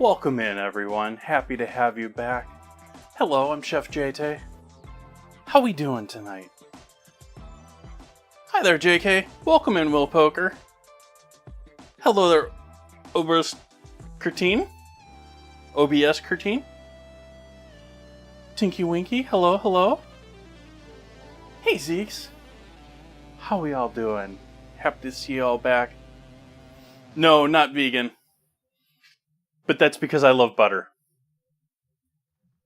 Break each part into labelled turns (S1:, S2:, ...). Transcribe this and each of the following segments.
S1: Welcome in, everyone. Happy to have you back. Hello, I'm Chef JT. How we doing tonight? Hi there, JK. Welcome in, Will Poker. Hello there, OBS Curtine. OBS Curtine. Tinky Winky. Hello, hello. Hey, Zeeks. How we all doing? Happy to see you all back. No, not vegan. But that's because I love butter.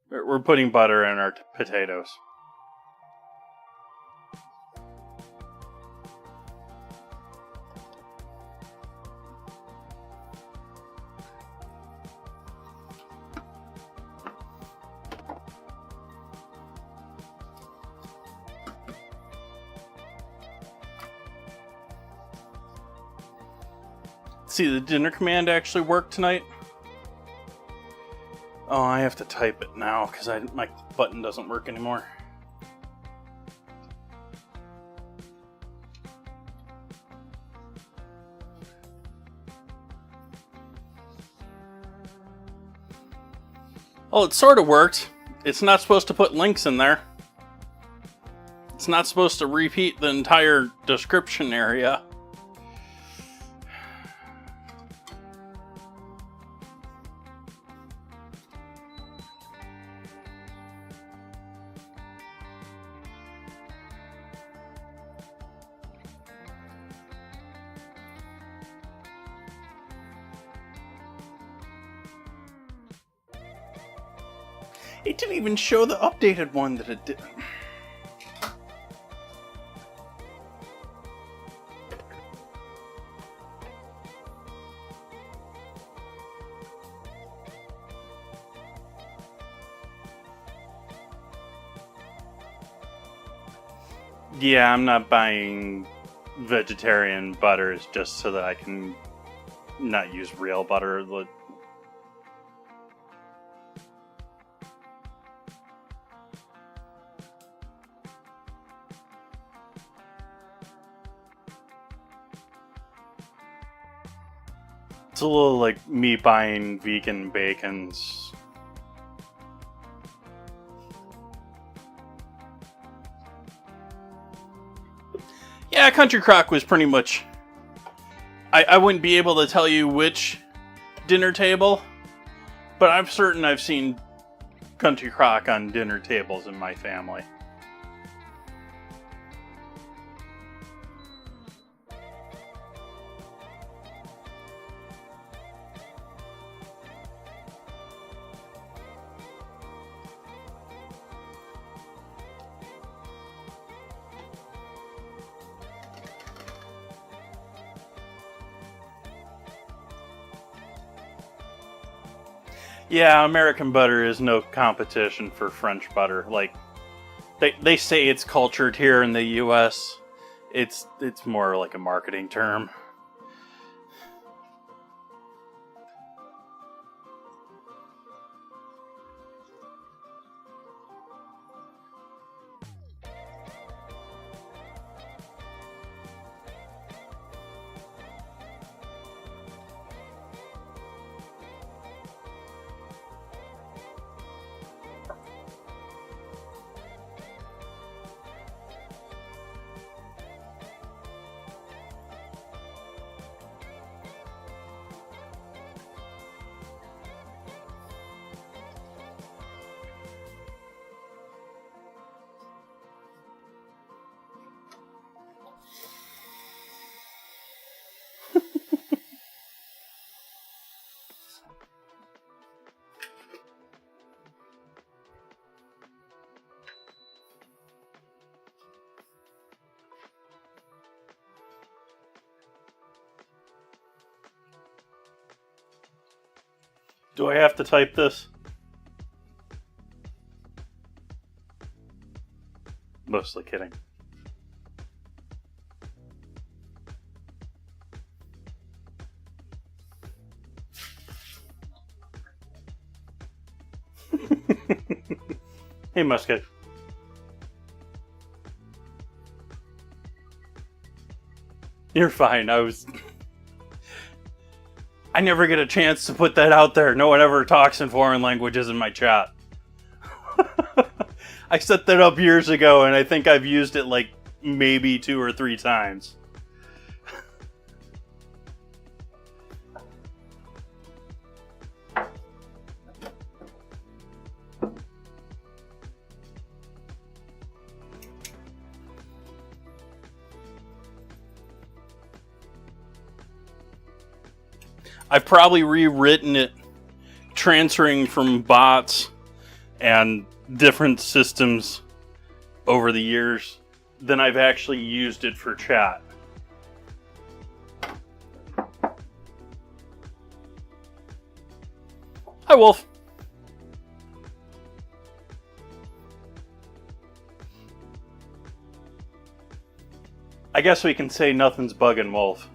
S1: We're putting butter in our potatoes. See, the dinner command actually worked tonight. Oh, I have to type it now because my button doesn't work anymore. Well, it sort of worked. It's not supposed to put links in there. It's not supposed to repeat the entire description area. It didn't even show the updated one that it did. Yeah, I'm not buying vegetarian butters just so that I can not use real butter. It's a little like me buying vegan bacons. Yeah, Country Crock was pretty much... I wouldn't be able to tell you which dinner table, but I'm certain I've seen Country Crock on dinner tables in my family. Yeah, American butter is no competition for French butter. Like, they say it's cultured here in the US. It's more like a marketing term. Do I have to type this? Mostly kidding. Hey, Musket. You're fine. I was... I never get a chance to put that out there. No one ever talks in foreign languages in my chat. I set that up years ago, and I think I've used it like maybe 2 or 3 times. I've probably rewritten it, transferring from bots and different systems over the years than I've actually used it for chat. Hi, Wolf. I guess we can say nothing's bugging Wolf.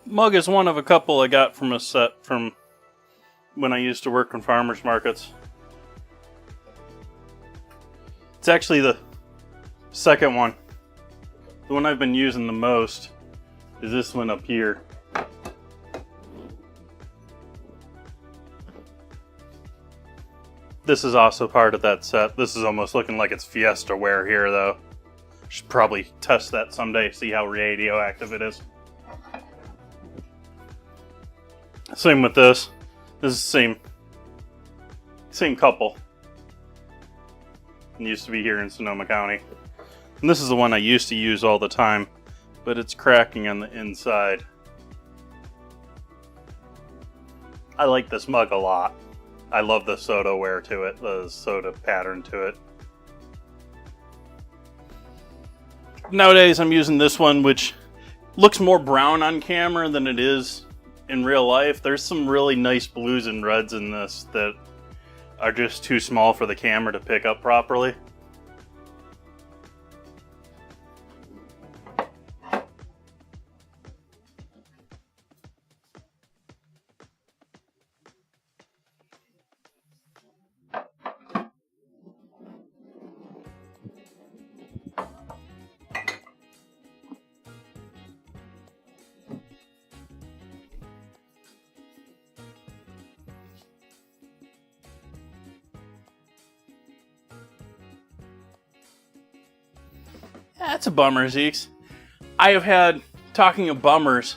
S1: Mug is one of a couple I got from a set from when I used to work in farmers markets. It's actually the second one. The one I've been using the most is this one up here. This is also part of that set. This is almost looking like it's Fiesta wear here, though. Should probably test that someday, see how radioactive it is. Same with this. This is the same couple. It used to be here in Sonoma County. And this is the one I used to use all the time, but it's cracking on the inside. I like this mug a lot. I love the soda wear to it, the soda pattern to it. Nowadays I'm using this one, which looks more brown on camera than it is in real life. There's some really nice blues and reds in this that are just too small for the camera to pick up properly. That's a bummer, Zeeks. I have had, talking of bummers,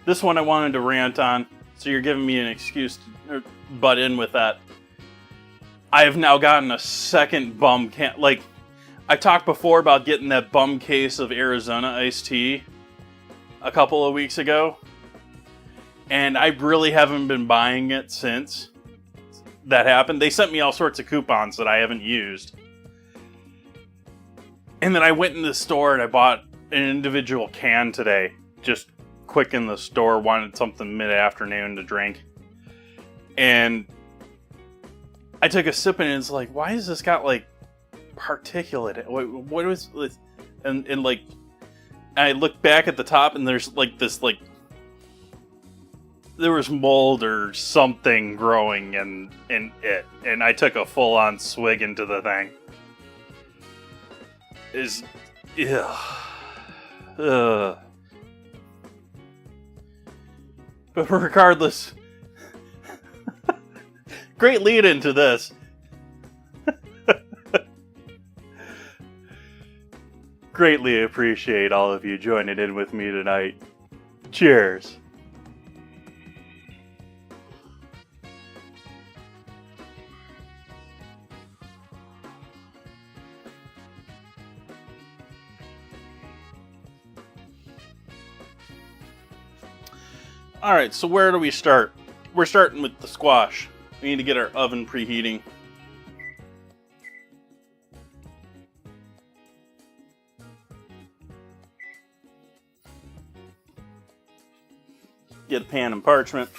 S1: this one I wanted to rant on, so you're giving me an excuse to butt in with that. I have now gotten a second bum can. Like, I talked before about getting that bum case of Arizona iced tea a couple of weeks ago, and I really haven't been buying it since that happened. They sent me all sorts of coupons that I haven't used. And then I went in the store and I bought an individual can today. Just quick in the store, wanted something mid-afternoon to drink. And I took a sip and it's like, why has this got like particulate? What was this? And like, I looked back at the top and there's like this like, there was mold or something growing in it. And I took a full-on swig into the thing. But regardless, great lead into this. Greatly appreciate all of you joining in with me tonight. Cheers. Alright, so where do we start? We're starting with the squash. We need to get our oven preheating. Get a pan and parchment.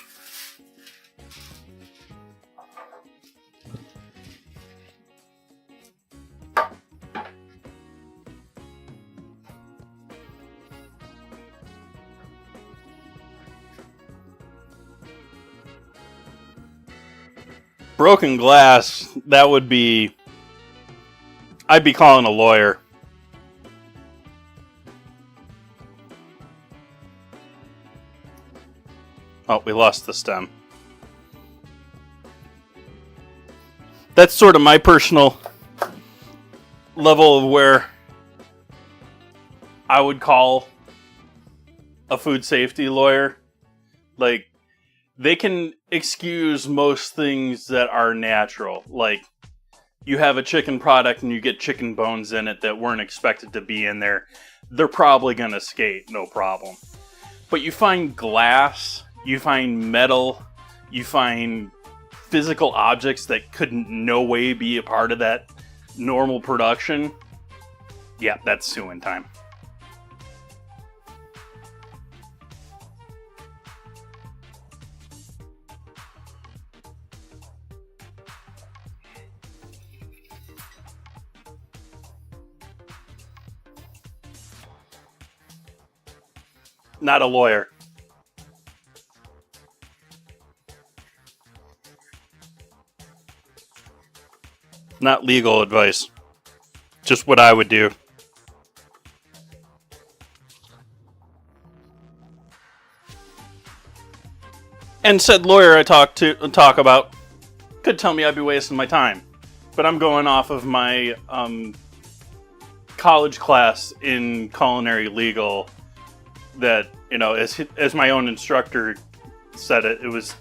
S1: Broken glass, that would be... I'd be calling a lawyer. Oh, we lost the stem. That's sort of my personal level of where I would call a food safety lawyer. Like, they can excuse most things that are natural. Like, you have a chicken product and you get chicken bones in it that weren't expected to be in there. They're probably going to skate, no problem. But you find glass, you find metal, you find physical objects that could in no way be a part of that normal production. Yeah, that's suing time. Not a lawyer. Not legal advice. Just what I would do. And said lawyer I talk about could tell me I'd be wasting my time. But I'm going off of my college class in culinary legal that, you know, as my own instructor said it, it was,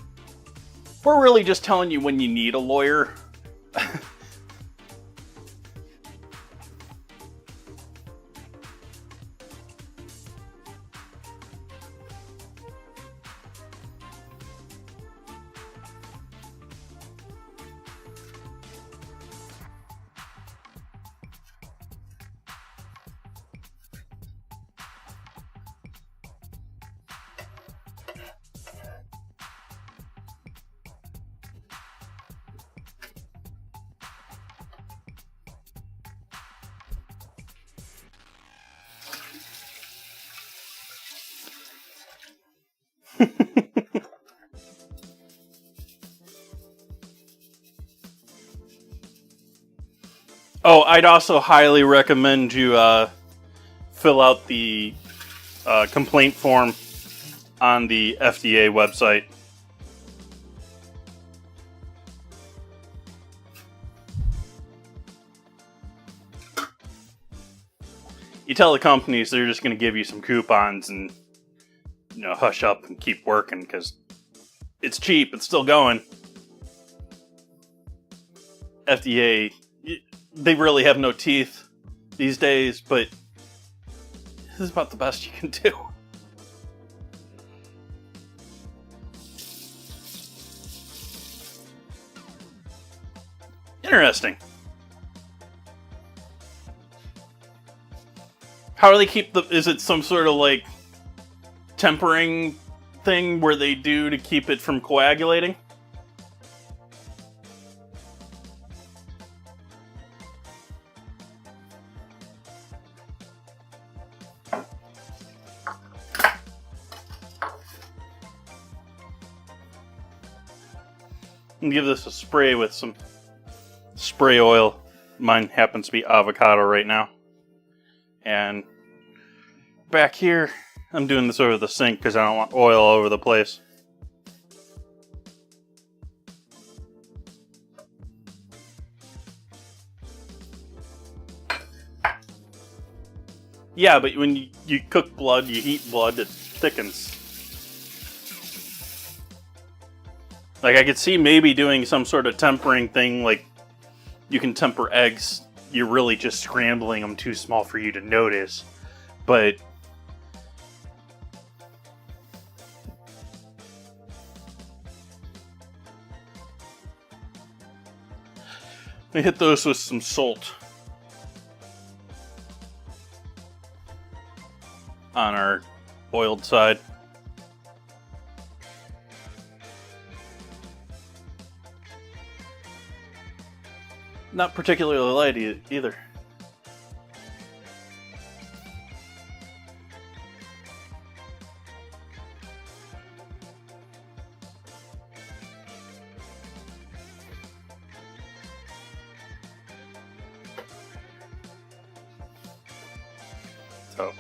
S1: we're really just telling you when you need a lawyer. Oh, I'd also highly recommend you fill out the complaint form on the FDA website. You tell the companies they're just going to give you some coupons and, you know, hush up and keep working because it's cheap, it's still going. FDA, they really have no teeth these days, but this is about the best you can do. Interesting. How do they keep the... Is it some sort of, like, tempering thing where they do to keep it from coagulating? And give this a spray with some spray oil. Mine happens to be avocado right now. And back here, I'm doing this over the sink because I don't want oil all over the place. Yeah, but when you cook blood, you heat blood, it thickens. Like, I could see maybe doing some sort of tempering thing, like you can temper eggs. You're really just scrambling them too small for you to notice. But we hit those with some salt on our boiled side. Not particularly light either. So,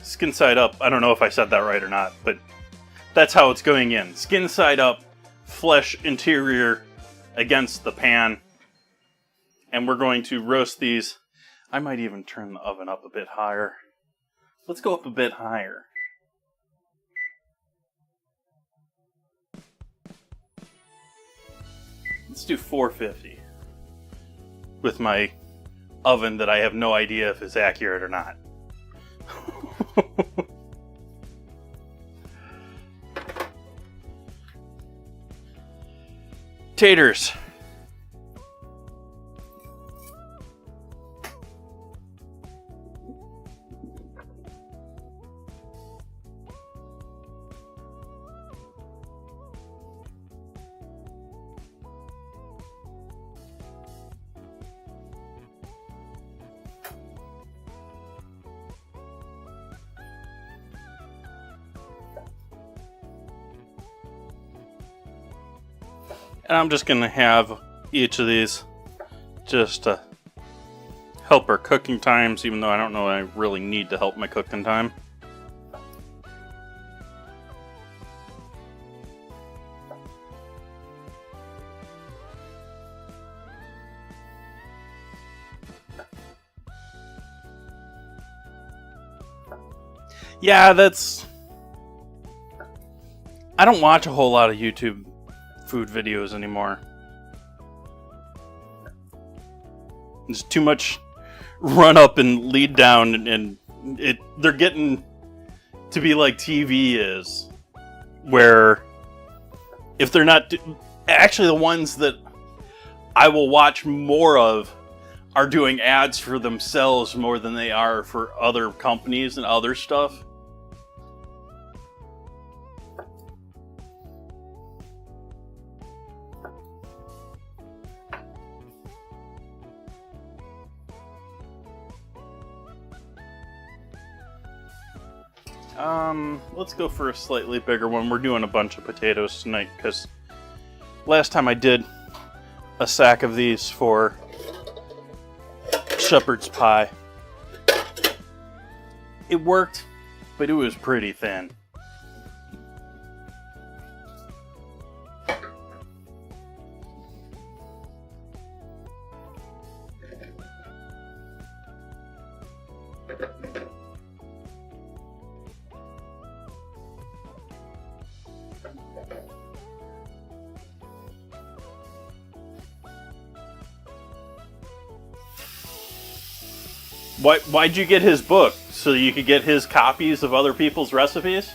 S1: skin side up. I don't know if I said that right or not, but that's how it's going in. Skin side up, flesh interior against the pan. And we're going to roast these. I might even turn the oven up a bit higher. Let's go up a bit higher. Let's do 450 with my oven that I have no idea if it's accurate or not. Taters. And I'm just going to have each of these just to help our cooking times, even though I don't know I really need to help my cooking time. Yeah, I don't watch a whole lot of YouTube food videos anymore. There's too much run up and lead down, and they're getting to be like TV is, where if they're not actually, the ones that I will watch more of are doing ads for themselves more than they are for other companies and other stuff. Let's go for a slightly bigger one. We're doing a bunch of potatoes tonight because last time I did a sack of these for shepherd's pie, it worked, but it was pretty thin. Why'd you get his book? So you could get his copies of other people's recipes?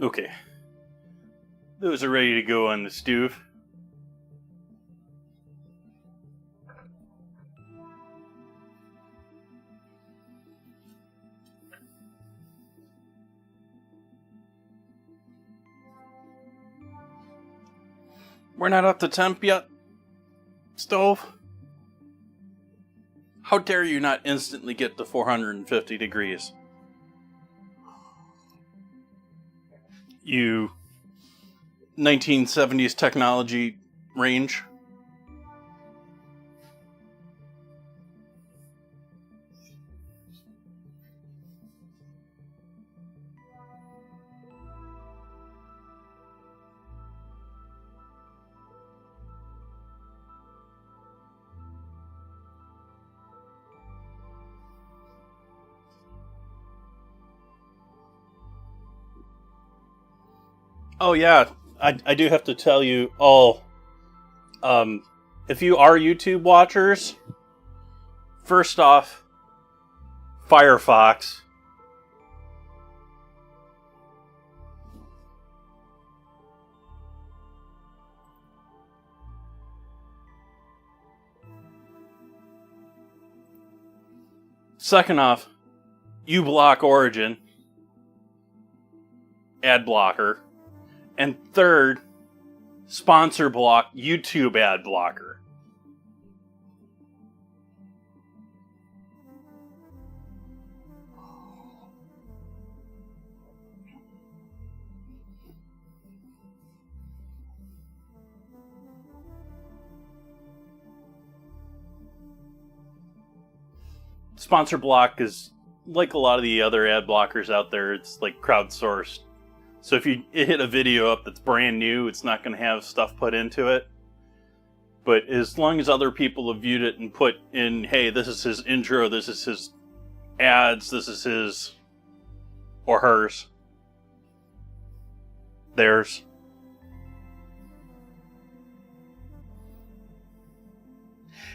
S1: Okay. Those are ready to go on the stove. We're not up to temp yet, stove? How dare you not instantly get to 450 degrees? You 1970s technology range. Oh yeah, I do have to tell you all, if you are YouTube watchers, first off, Firefox. Second off, uBlock Origin, ad blocker. And third, sponsor block YouTube ad blocker. Sponsor block is like a lot of the other ad blockers out there. It's like crowdsourced. So if you hit a video up that's brand new, it's not going to have stuff put into it. But as long as other people have viewed it and put in, hey, this is his intro, this is his ads, this is his or hers, theirs.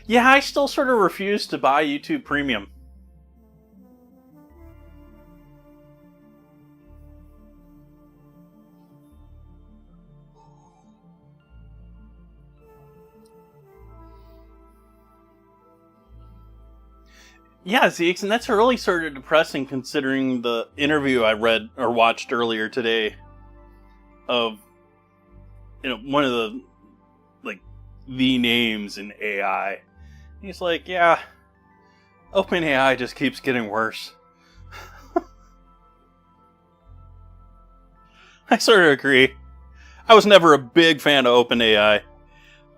S1: Yeah, I still sort of refuse to buy YouTube Premium. Yeah, Zeeks, and that's really sort of depressing considering the interview I read or watched earlier today of, one of the, the names in AI. He's like, yeah, OpenAI just keeps getting worse. I sort of agree. I was never a big fan of OpenAI.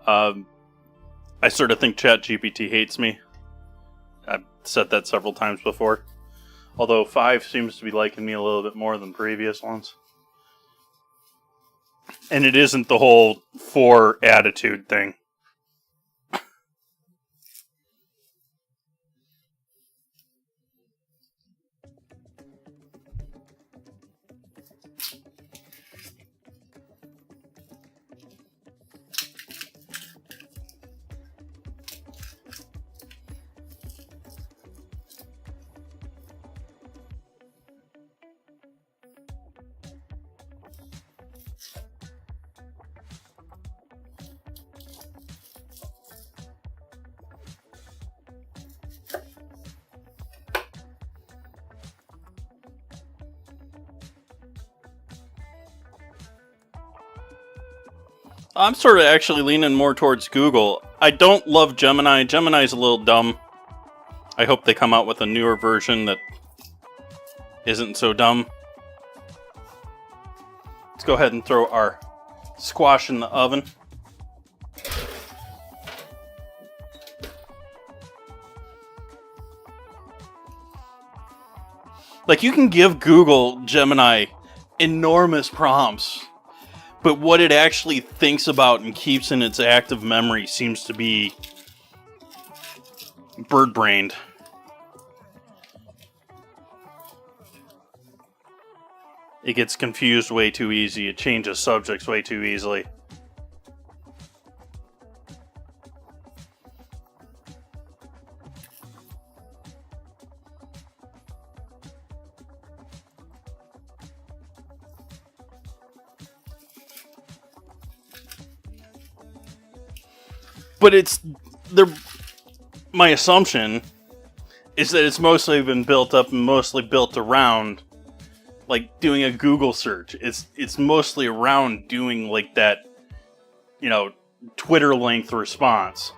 S1: I sort of think ChatGPT hates me. I've said that several times before. Although 5 seems to be liking me a little bit more than previous ones. And it isn't the whole 4 attitude thing. I'm sort of actually leaning more towards Google. I don't love Gemini. Gemini's a little dumb. I hope they come out with a newer version that isn't so dumb. Let's go ahead and throw our squash in the oven. Like, you can give Google Gemini enormous prompts, But what it actually thinks about and keeps in its active memory seems to be bird-brained. It gets confused way too easy. It changes subjects way too easily. But my assumption is that it's mostly been built up and mostly built around like doing a Google search. It's mostly around doing like that, Twitter length response.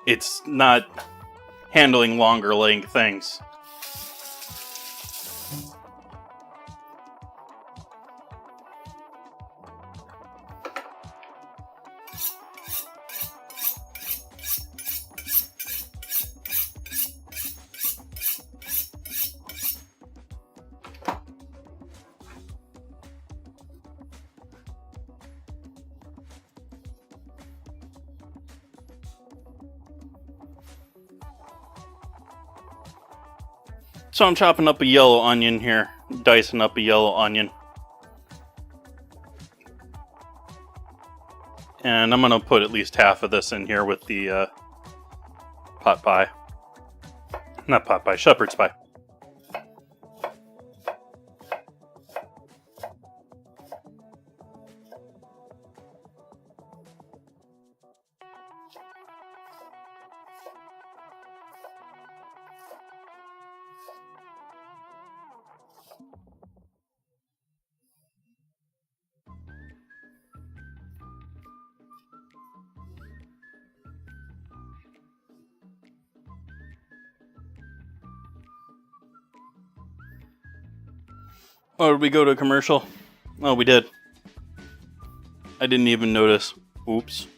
S1: It's not handling longer length things. So I'm chopping up a yellow onion here, dicing up a yellow onion. And I'm going to put at least half of this in here with the pot pie. Not pot pie, shepherd's pie. Oh, did we go to a commercial? Oh, we did. I didn't even notice. Oops.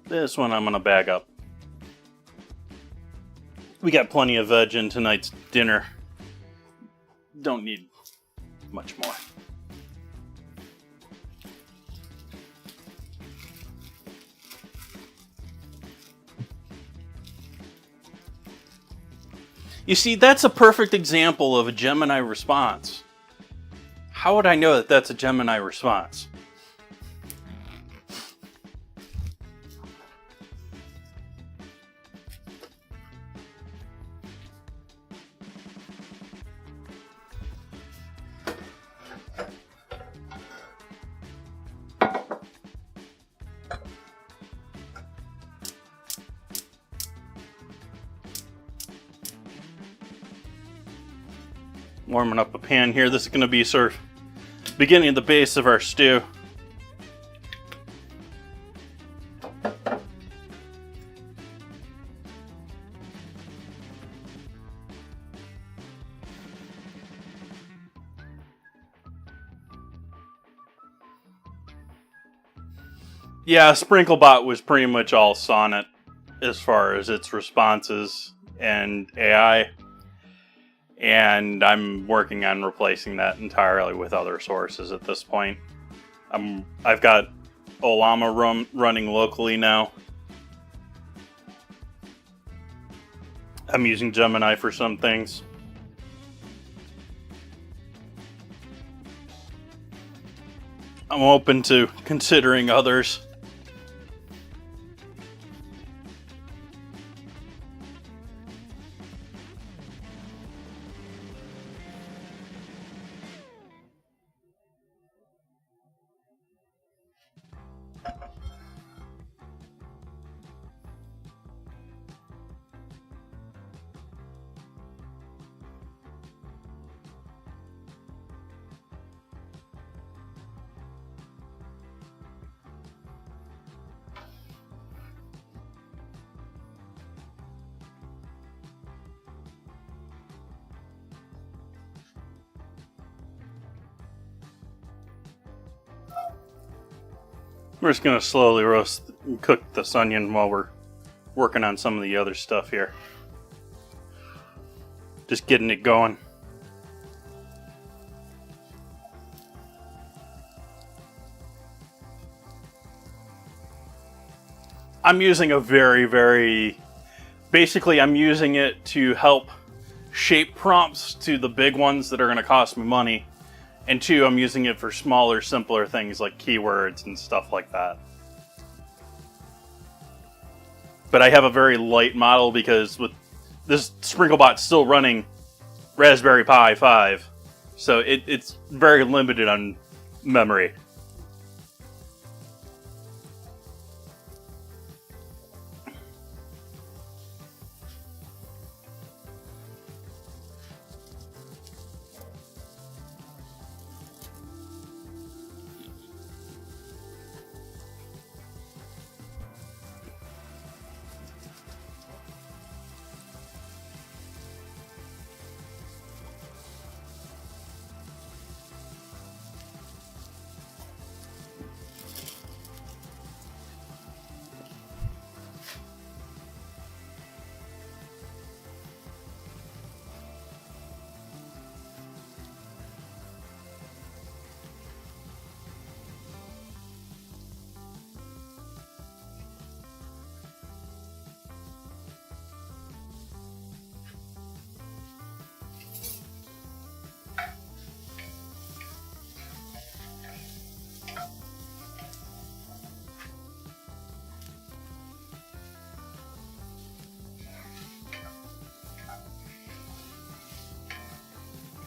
S1: This one I'm going to bag up. We got plenty of veg in tonight's dinner. Don't need much more. You see, that's a perfect example of a Gemini response. How would I know that that's a Gemini response? Warming up a pan here. This is going to be sort of beginning of the base of our stew. Yeah, Sprinklebot was pretty much all Sonnet as far as its responses and AI. And I'm working on replacing that entirely with other sources at this point. I've got Olama running locally now. I'm using Gemini for some things. I'm open to considering others. We're just going to slowly roast and cook this onion while we're working on some of the other stuff here. Just getting it going. I'm using a basically I'm using it to help shape prompts to the big ones that are going to cost me money. And 2, I'm using it for smaller, simpler things like keywords and stuff like that. But I have a very light model because with this SprinkleBot's still running Raspberry Pi 5. So it's very limited on memory.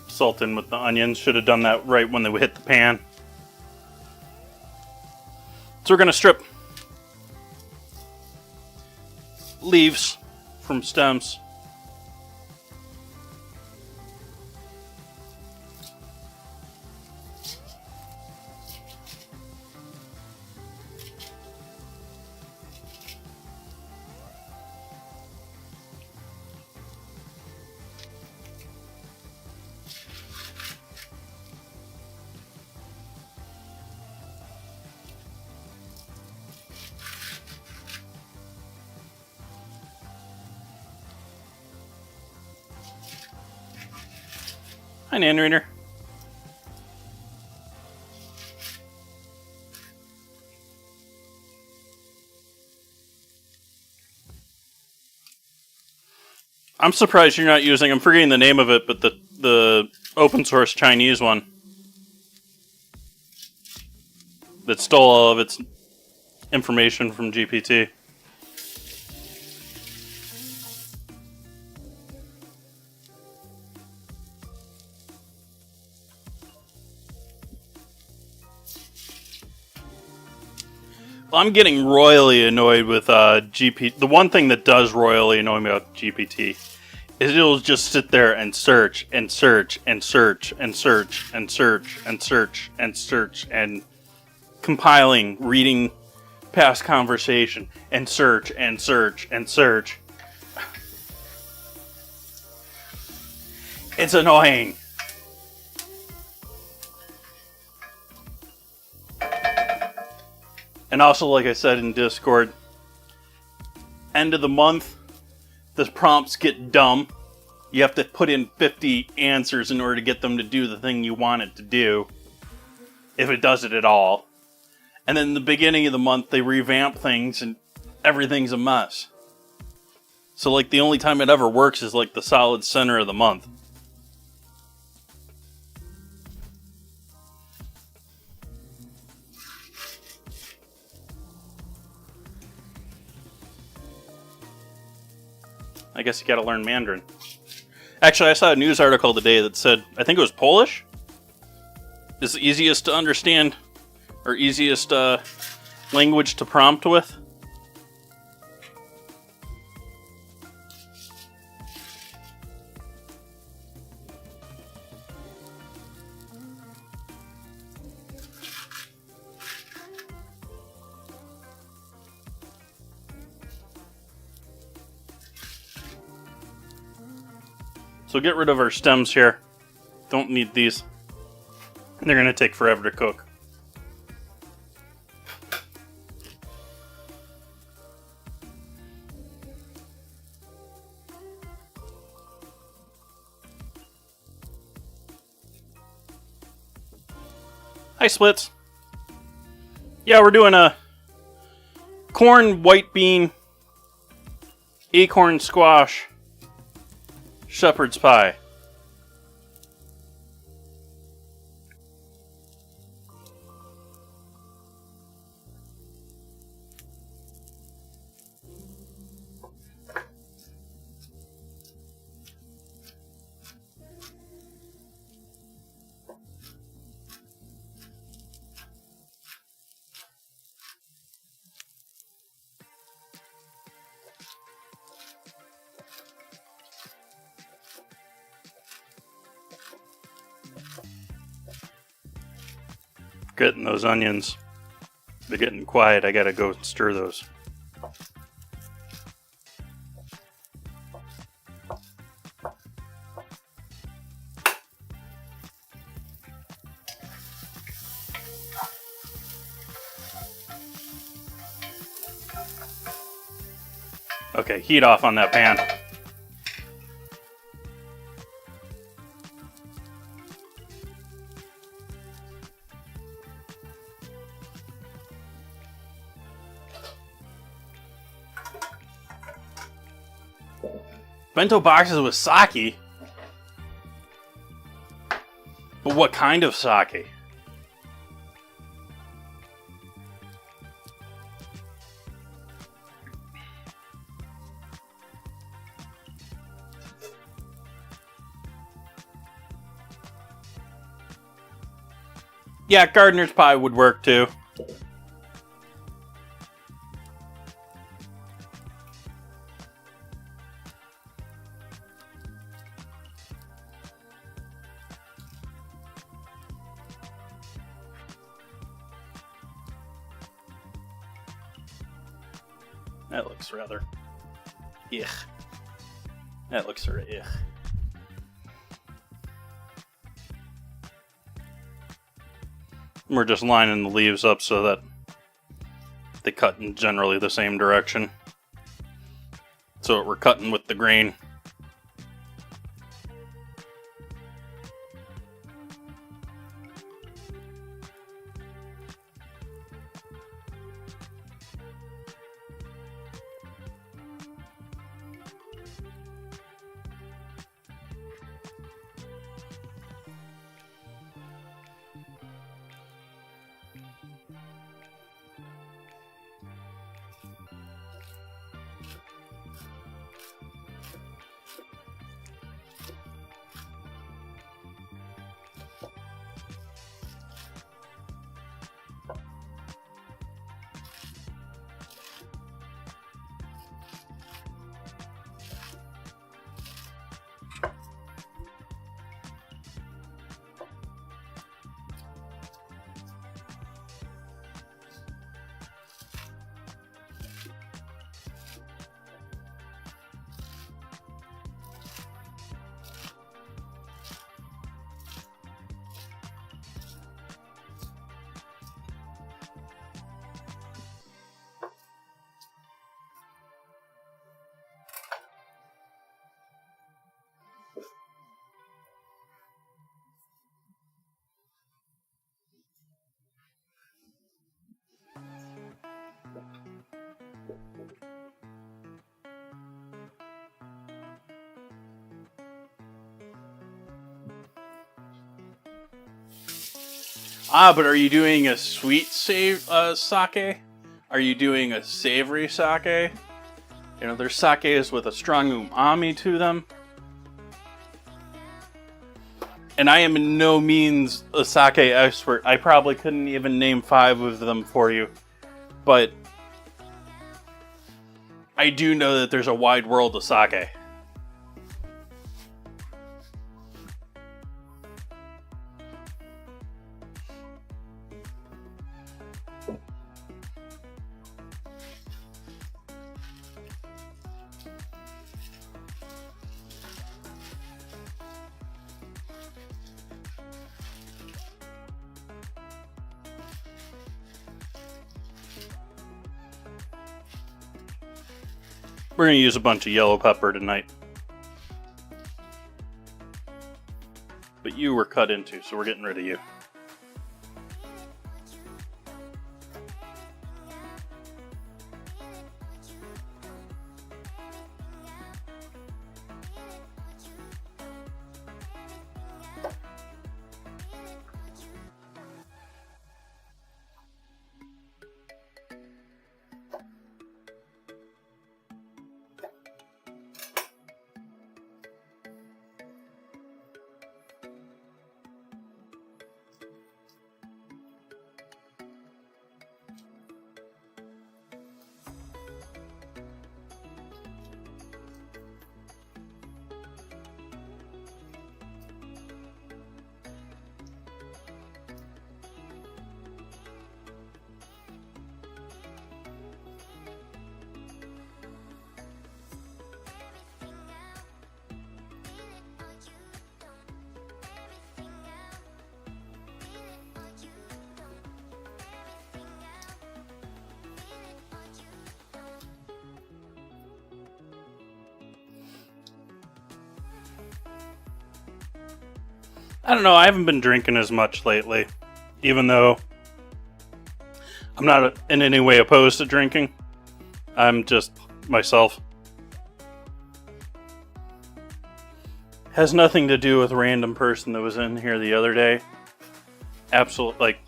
S1: Salt in with the onions. Should have done that right when they hit the pan. So we're going to strip leaves from stems. Hi, Nan Reader. I'm surprised you're not using, I'm forgetting the name of it, but the open source Chinese one that stole all of its information from GPT. I'm getting royally annoyed with GPT. The one thing that does royally annoy me about GPT is it'll just sit there and search and search and search and search and search and search and search and compiling, reading past conversation and search and search and search. It's annoying. And also, like I said in Discord, end of the month, the prompts get dumb. You have to put in 50 answers in order to get them to do the thing you want it to do, if it does it at all. And then the beginning of the month, they revamp things and everything's a mess. So, like, the only time it ever works is, like, the solid center of the month. I guess you gotta learn Mandarin. Actually, I saw a news article today that said, I think it was Polish, is the easiest to understand, or easiest language to prompt with. So get rid of our stems here. Don't need these. They're going to take forever to cook. Hi, Splits. Yeah, we're doing a corn, white bean, acorn squash, shepherd's pie. Getting those onions. They're getting quiet. I gotta go stir those. Okay, heat off on that pan. Bento boxes with sake? But what kind of sake? Yeah, gardener's pie would work too. That looks rather... Ugh. That looks sort of ugh. We're just lining the leaves up so that they cut in generally the same direction. So we're cutting with the grain. Ah, but are you doing a sweet sake? Are you doing a savory sake? You know, there's sakes with a strong umami to them. And I am in no means a sake expert. I probably couldn't even name 5 of them for you. But I do know that there's a wide world of sake. We're going to use a bunch of yellow pepper tonight. But you were cut into, so we're getting rid of you. I don't know, I haven't been drinking as much lately, even though I'm not in any way opposed to drinking. I'm just myself. Has nothing to do with a random person that was in here the other day. Absolutely, like,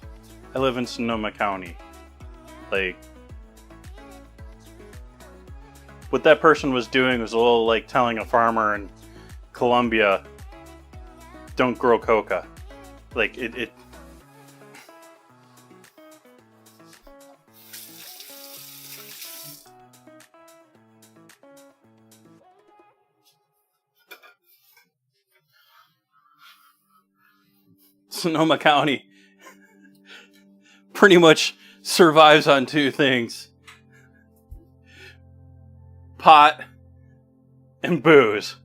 S1: I live in Sonoma County. Like, what that person was doing was a little like telling a farmer in Colombia, don't grow coca. Like, it Sonoma County pretty much survives on two things: pot and booze.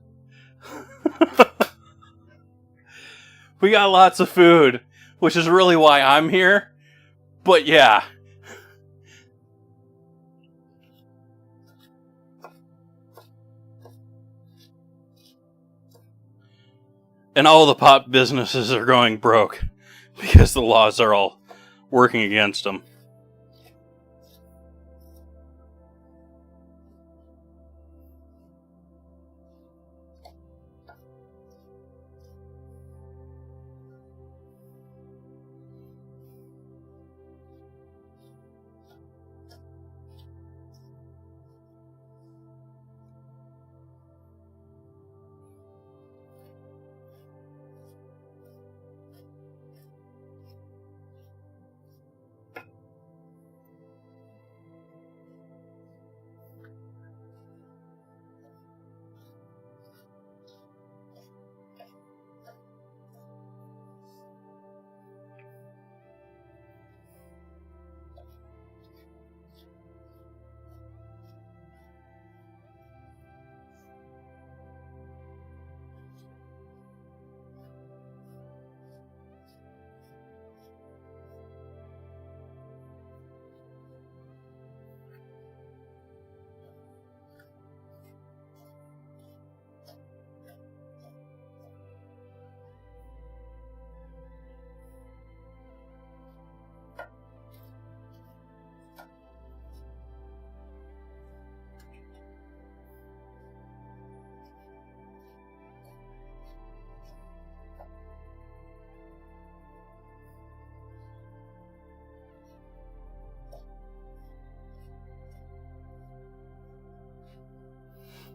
S1: We got lots of food, which is really why I'm here. But yeah. And all the pot businesses are going broke because the laws are all working against them.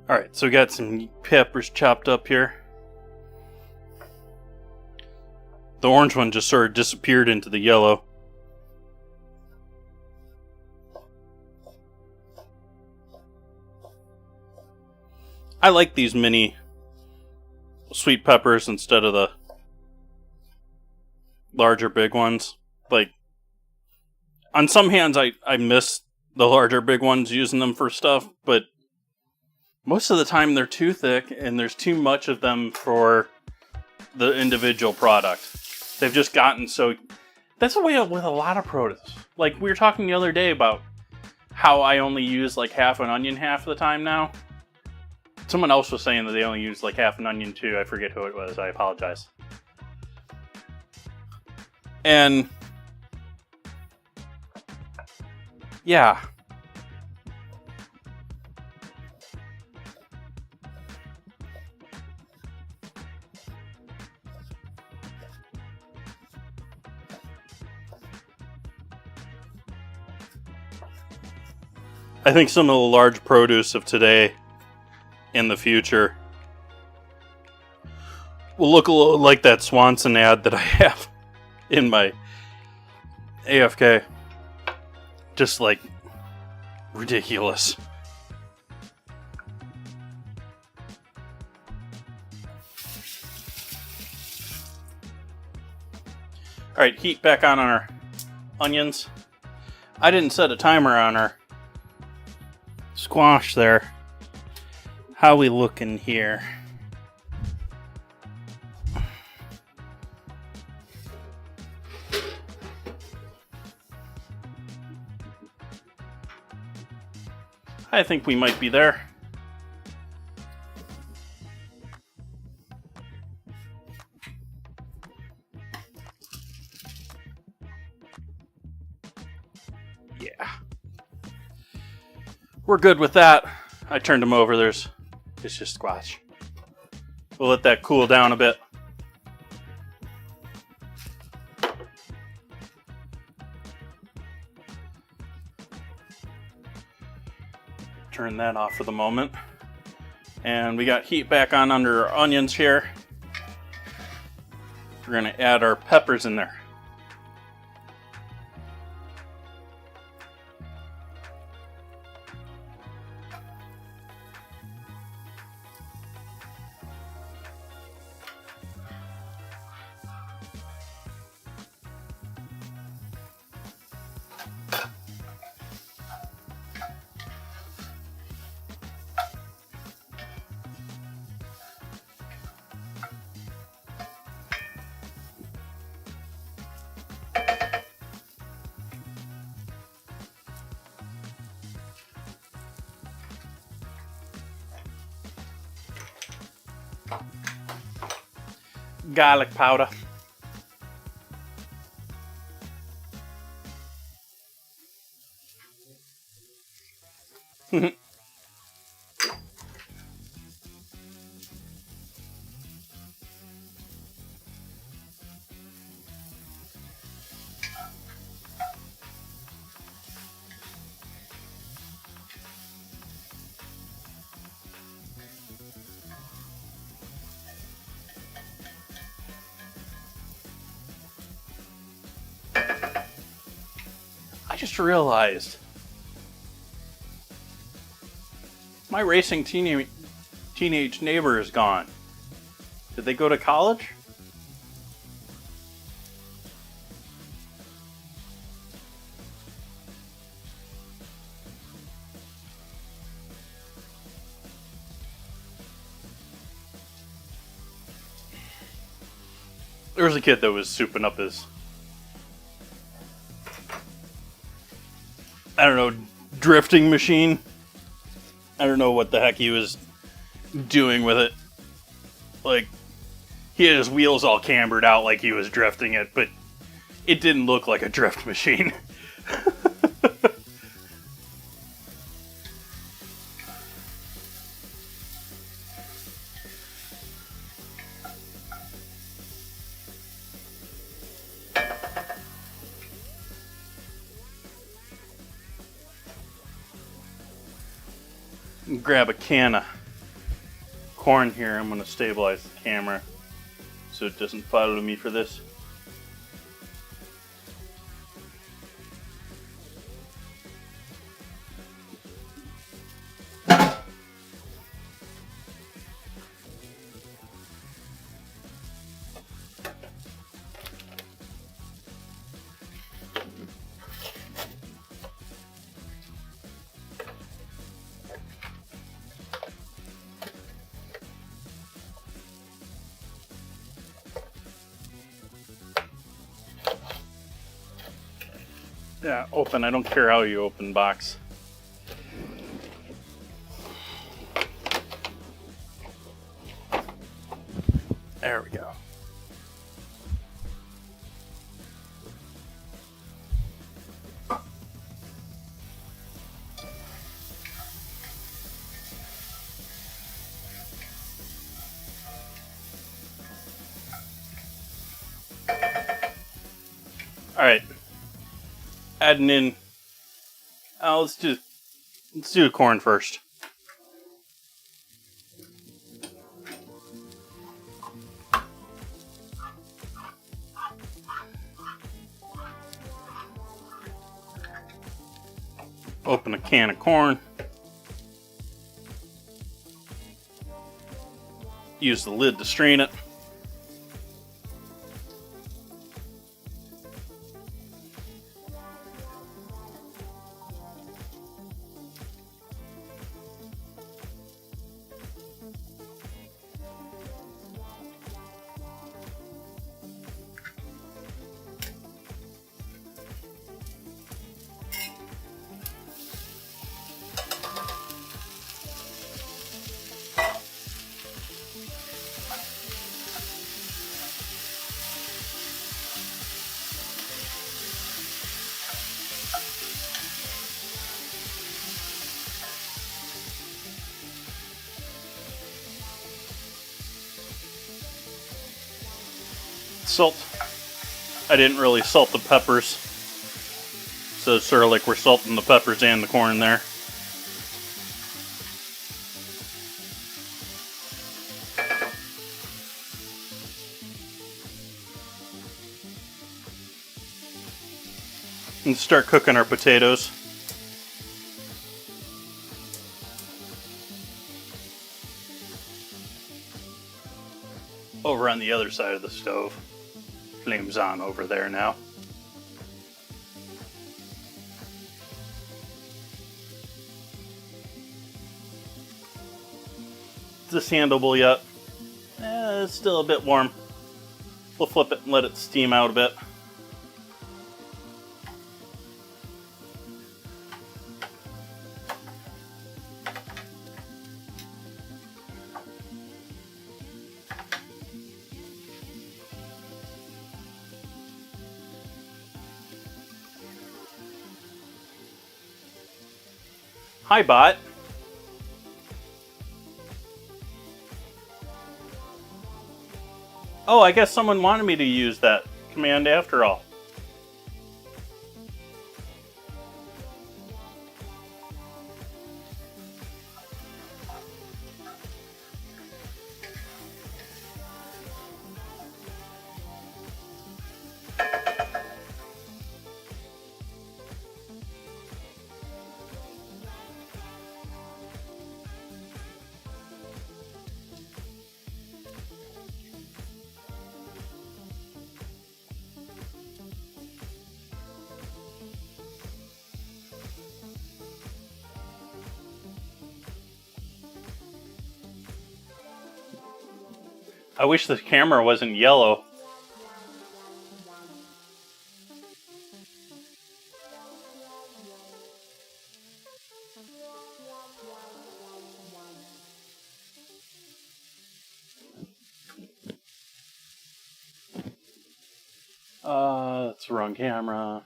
S1: Alright, so we got some peppers chopped up here. The orange one just sort of disappeared into the yellow. I like these mini sweet peppers instead of the larger big ones. Like, on some hands I miss the larger big ones, using them for stuff, but most of the time they're too thick and there's too much of them for the individual product. They've just gotten so... That's the way with a lot of produce. Like, we were talking the other day about how I only use like half an onion half the time now. Someone else was saying that they only use like half an onion too. I forget who it was. I apologize. And yeah. I think some of the large produce of today in the future will look a little like that Swanson ad that I have in my AFK. Just like ridiculous. Alright, heat back on our onions. I didn't set a timer on our squash there. How we looking here? I think we might be there. we're good with that. I turned them over. It's just squash. We'll let that cool down a bit. Turn that off for the moment. And we got heat back on under our onions here. We're going to add our peppers in there. Garlic powder. I just realized my racing teenage neighbor is gone. Did they go to college? There was a kid that was souping up his, I don't know, drifting machine. I don't know what the heck he was doing with it. Like, he had his wheels all cambered out like he was drifting it, but it didn't look like a drift machine. Grab a can of corn here. I'm going to stabilize the camera so it doesn't follow me for this. Yeah, open. I don't care how you open box. There we go. All right. Adding in. Let's do the corn first. Open a can of corn. Use the lid to strain it. Salt. I didn't really salt the peppers. So it's sort of like we're salting the peppers and the corn there. And start cooking our potatoes. Over on the other side of the stove. Flames on over there now. Is this handleable yet? It's still a bit warm. We'll flip it and let it steam out a bit. Hi, bot. Oh, I guess someone wanted me to use that command after all. I wish the camera wasn't yellow. That's the wrong camera.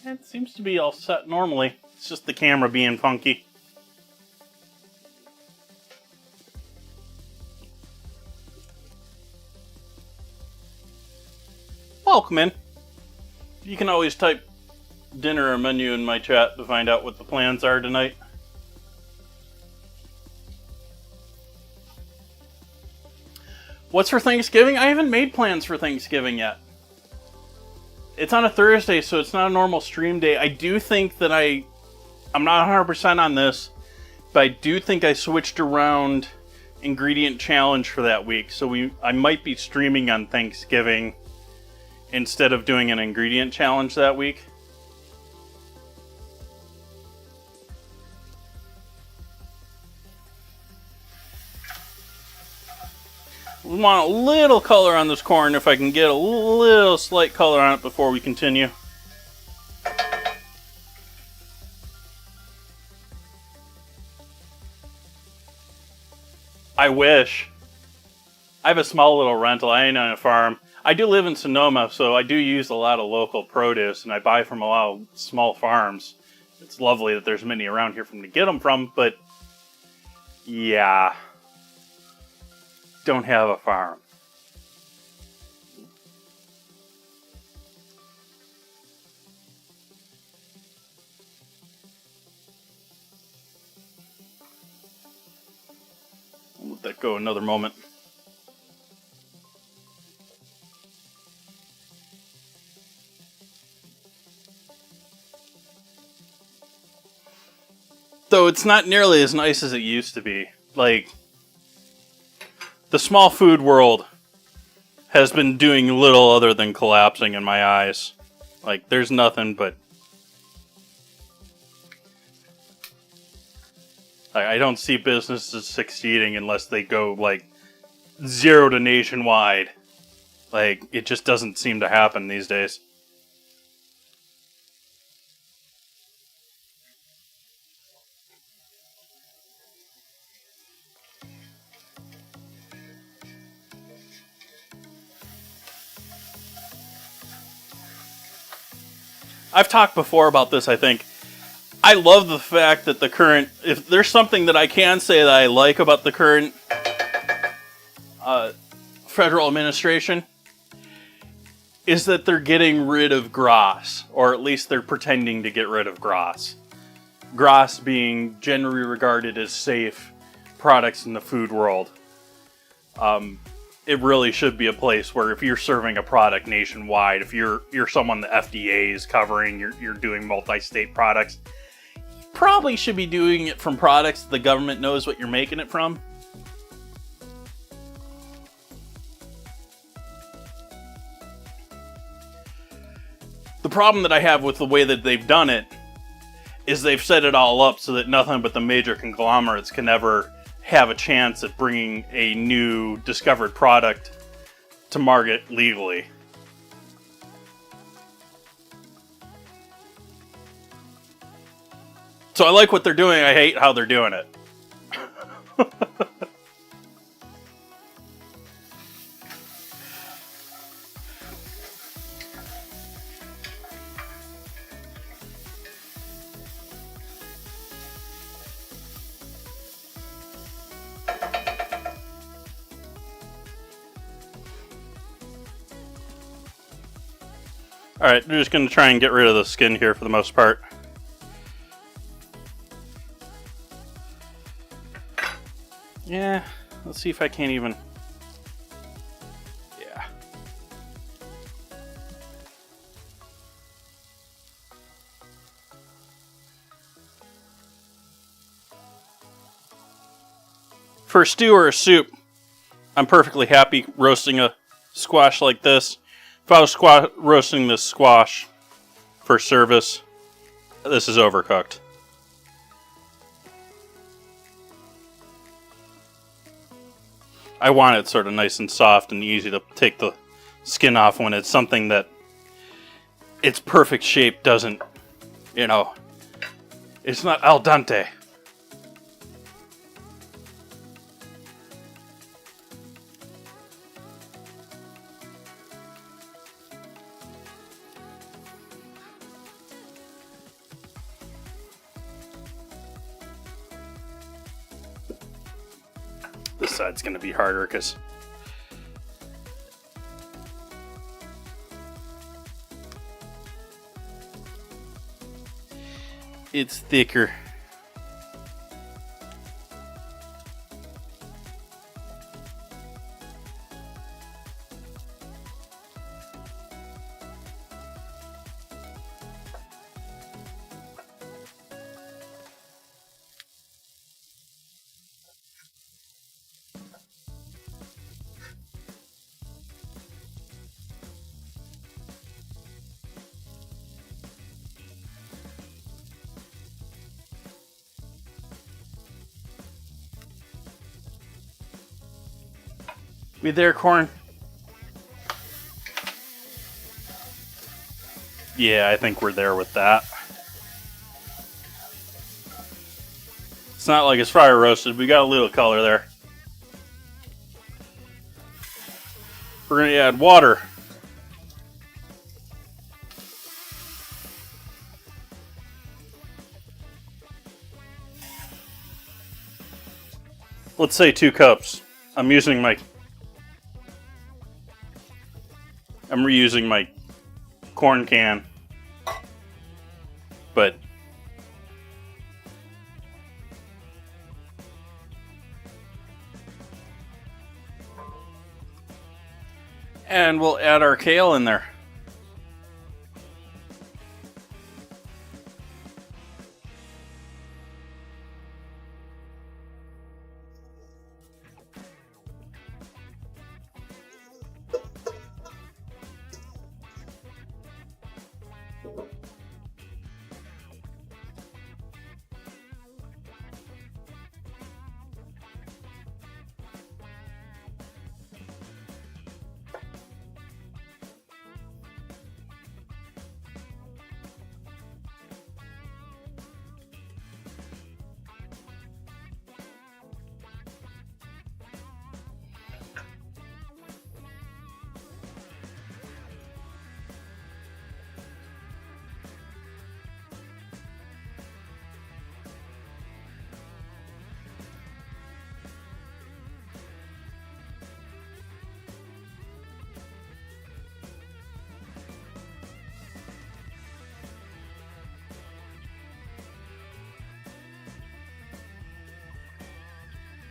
S1: It seems to be all set normally. It's just the camera being funky. Welcome in. You can always type dinner or menu in my chat to find out what the plans are tonight. What's for Thanksgiving? I haven't made plans for Thanksgiving yet. It's on a Thursday, so it's not a normal stream day. I do think that I'm not 100% on this, but I do think I switched around ingredient challenge for that week. So I might be streaming on Thanksgiving instead of doing an ingredient challenge that week. We want a little color on this corn, if I can get a little slight color on it before we continue. I wish. I have a small little rental. I ain't on a farm. I do live in Sonoma, so I do use a lot of local produce, and I buy from a lot of small farms. It's lovely that there's many around here for me to get them from, but yeah, don't have a farm. I'll let that go another moment. Though it's not nearly as nice as it used to be. Like, the small food world has been doing little other than collapsing in my eyes. Like, there's nothing but... I don't see businesses succeeding unless they go, like, 0 to nationwide. Like, it just doesn't seem to happen these days. I've talked before about this, I think. I love the fact that the current... If there's something that I can say that I like about the current federal administration, is that they're getting rid of GRAS. Or at least they're pretending to get rid of GRAS. GRAS being generally regarded as safe products in the food world. It really should be a place where if you're serving a product nationwide, if you're someone the FDA is covering, you're doing multi-state products, you probably should be doing it from products the government knows what you're making it from. The problem that I have with the way that they've done it is they've set it all up so that nothing but the major conglomerates can ever have a chance at bringing a new discovered product to market legally. So I like what they're doing, I hate how they're doing it. Alright, we're just going to try and get rid of the skin here for the most part. Yeah, let's see if I can't even... Yeah. For a stew or a soup, I'm perfectly happy roasting a squash like this. If I was roasting this squash for service, this is overcooked. I want it sort of nice and soft and easy to take the skin off when it's something that its perfect shape doesn't, it's not al dente. This side's going to be harder because it's thicker. We there, Corn? Yeah, I think we're there with that. It's not like it's fire roasted. We got a little color there. We're going to add water. Let's say 2 cups. I'm reusing my corn can, but and we'll add our kale in there.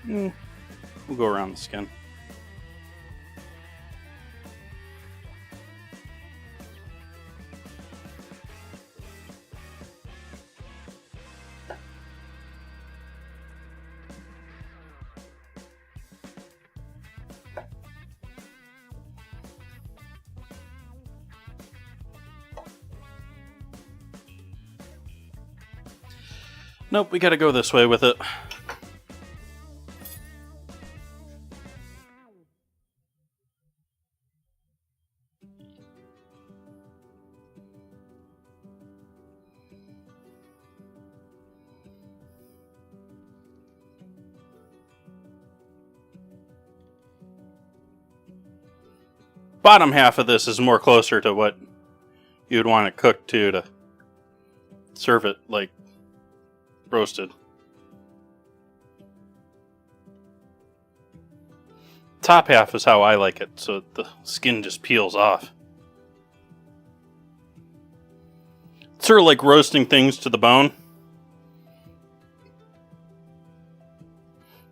S1: We'll go around the skin. Nope, we gotta go this way with it. Bottom half of this is more closer to what you'd want it cooked to serve it like roasted. Top half is how I like it, so the skin just peels off. It's sort of like roasting things to the bone.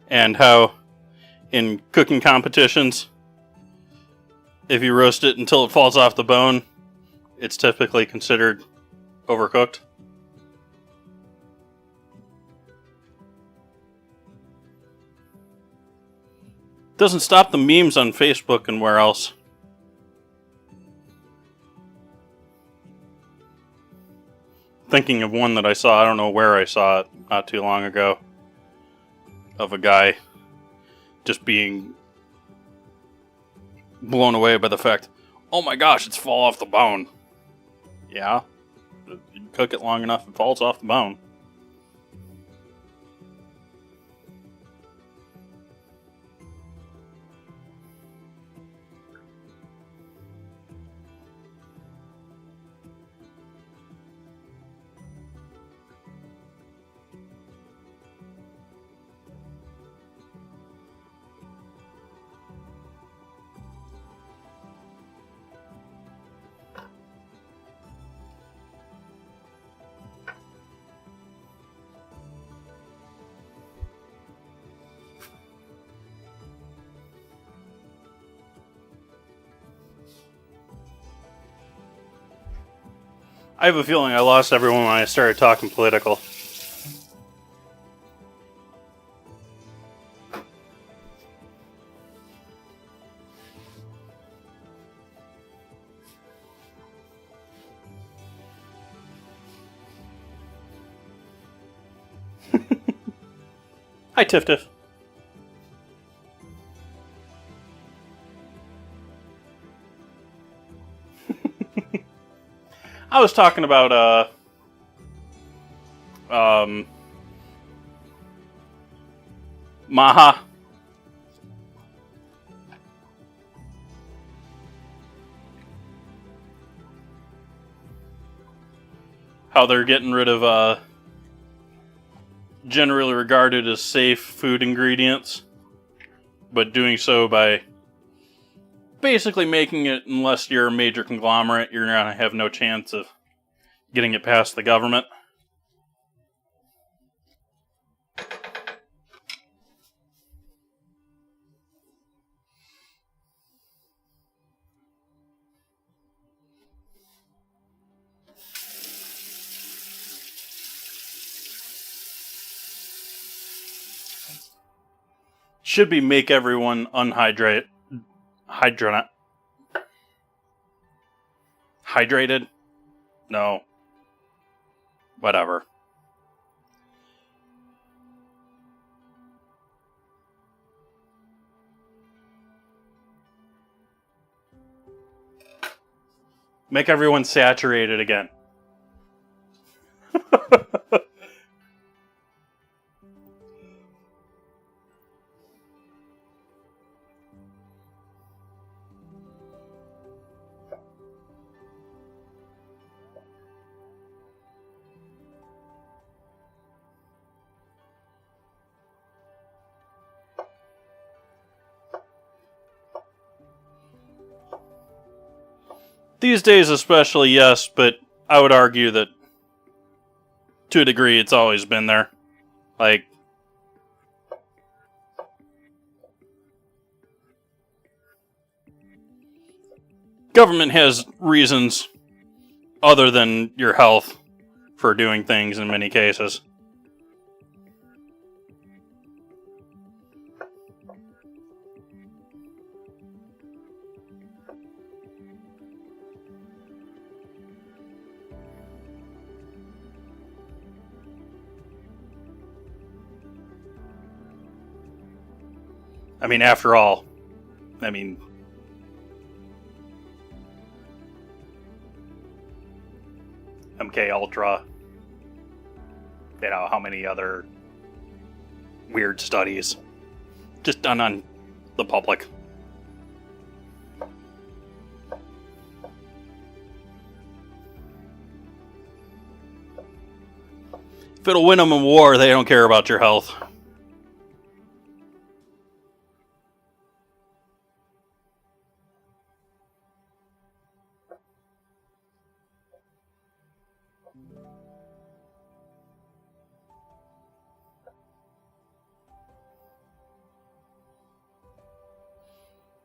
S1: And how in cooking competitions, if you roast it until it falls off the bone, it's typically considered overcooked. Doesn't stop the memes on Facebook and where else. Thinking of one that I saw, I don't know where I saw it, not too long ago, of a guy just being blown away by the fact, oh my gosh, it's fall off the bone. Yeah, you cook it long enough, it falls off the bone. I have a feeling I lost everyone when I started talking political. Hi, Tiff Tiff. I was talking about, Maha. How they're getting rid of, generally regarded as safe food ingredients, but doing so by basically making it, unless you're a major conglomerate, you're going to have no chance of getting it past the government. Should be make everyone hydrated? No. Whatever. Make everyone saturated again. These days especially, yes, but I would argue that to a degree it's always been there. Like, government has reasons other than your health for doing things in many cases. I mean, after all, MK Ultra, how many other weird studies just done on the public. If it'll win them a war, they don't care about your health.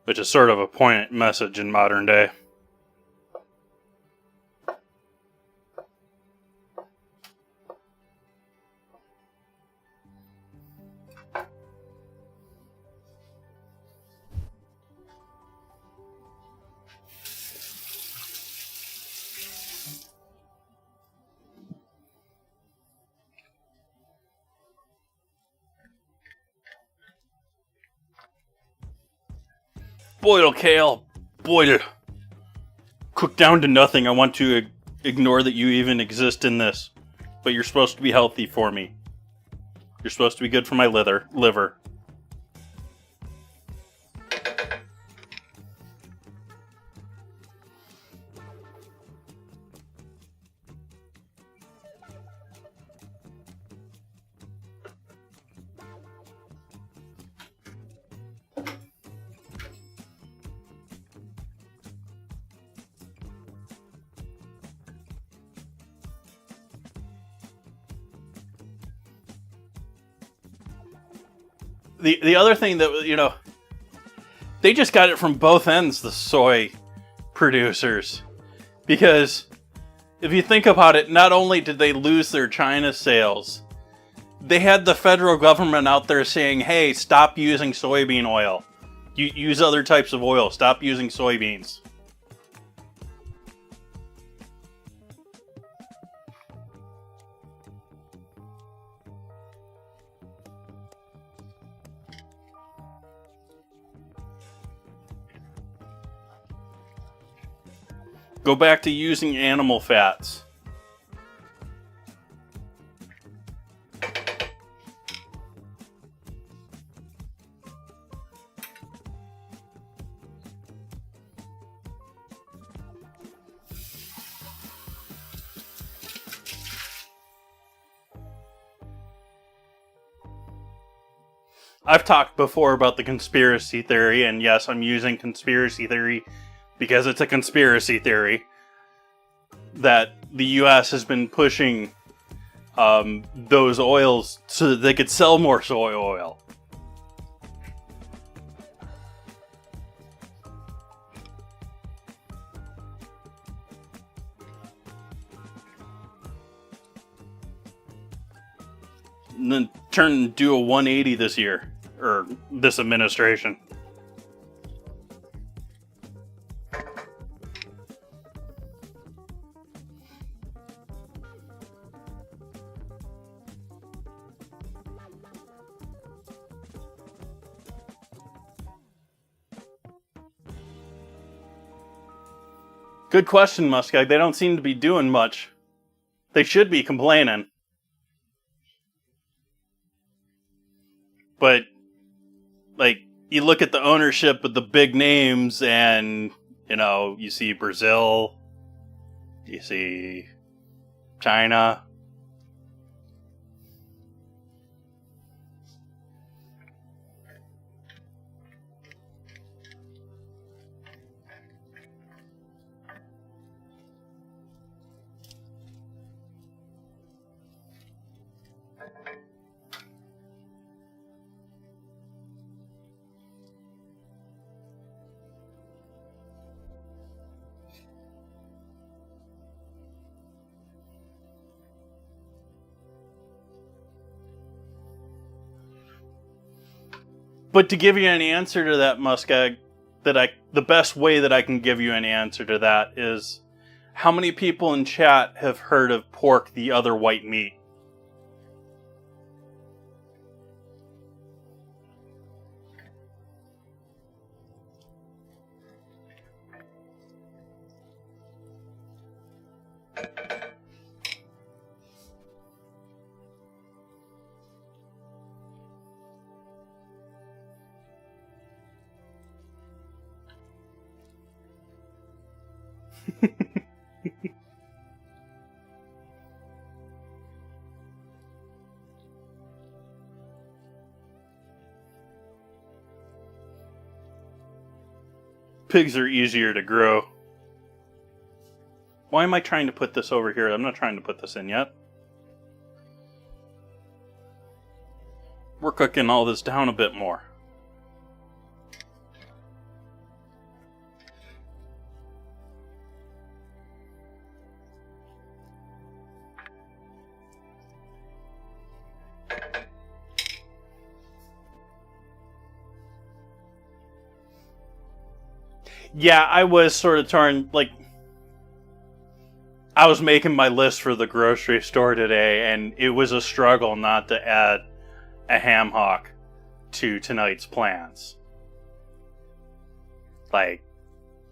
S1: Which is sort of a poignant message in modern day. Boil kale, boil. Cook down to nothing. I want to ignore that you even exist in this. But you're supposed to be healthy for me. You're supposed to be good for my liver. The other thing that, they just got it from both ends, the soy producers. Because if you think about it, not only did they lose their China sales, they had the federal government out there saying, hey, stop using soybean oil. Use other types of oil. Stop using soybeans. Go back to using animal fats. I've talked before about the conspiracy theory, and yes, I'm using conspiracy theory because it's a conspiracy theory that the U.S. has been pushing those oils so that they could sell more soy oil. And then do a 180 this year, or this administration. Good question, Muskeg. They don't seem to be doing much. They should be complaining. But, you look at the ownership of the big names and, you see Brazil, you see China. But to give you an answer to that, Muskeg, the best way that I can give you an answer to that is, how many people in chat have heard of pork, the other white meat? Pigs are easier to grow. Why am I trying to put this over here? I'm not trying to put this in yet. We're cooking all this down a bit more. Yeah, I was sort of torn, like, I was making my list for the grocery store today, and it was a struggle not to add a ham hock to tonight's plans. Like,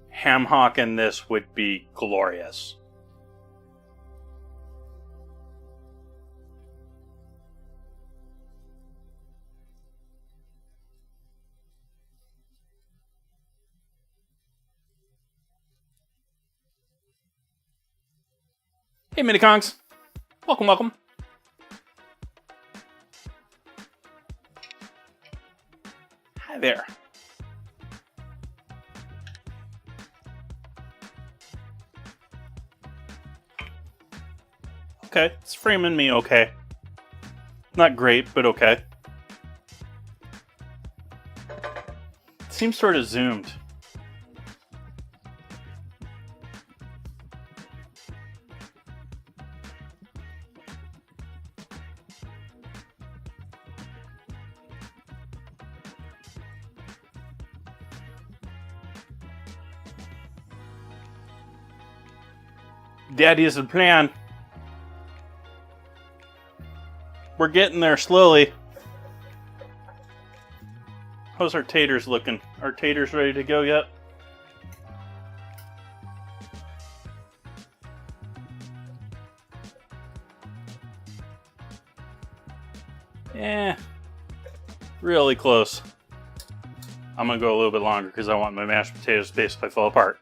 S1: ham hock in this would be glorious. Hey, Minicongs. Welcome, welcome. Hi there. Okay, it's framing me okay. Not great, but okay. It seems sort of zoomed. That is the plan. We're getting there slowly. How's our taters looking? Are taters ready to go yet? Really close. I'm gonna go a little bit longer because I want my mashed potatoes to basically fall apart.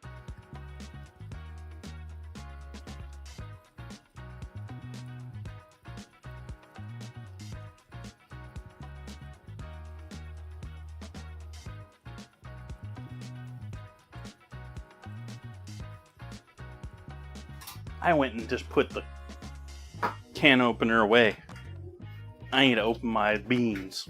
S1: I went and just put the can opener away. I need to open my beans.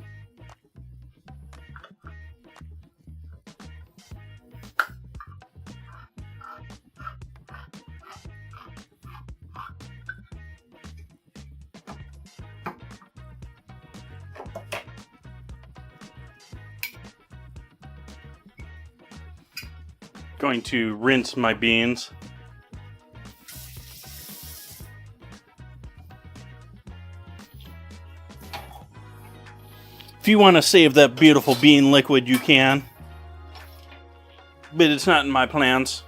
S1: Going to rinse my beans. If you want to save that beautiful bean liquid, you can. But it's not in my plans.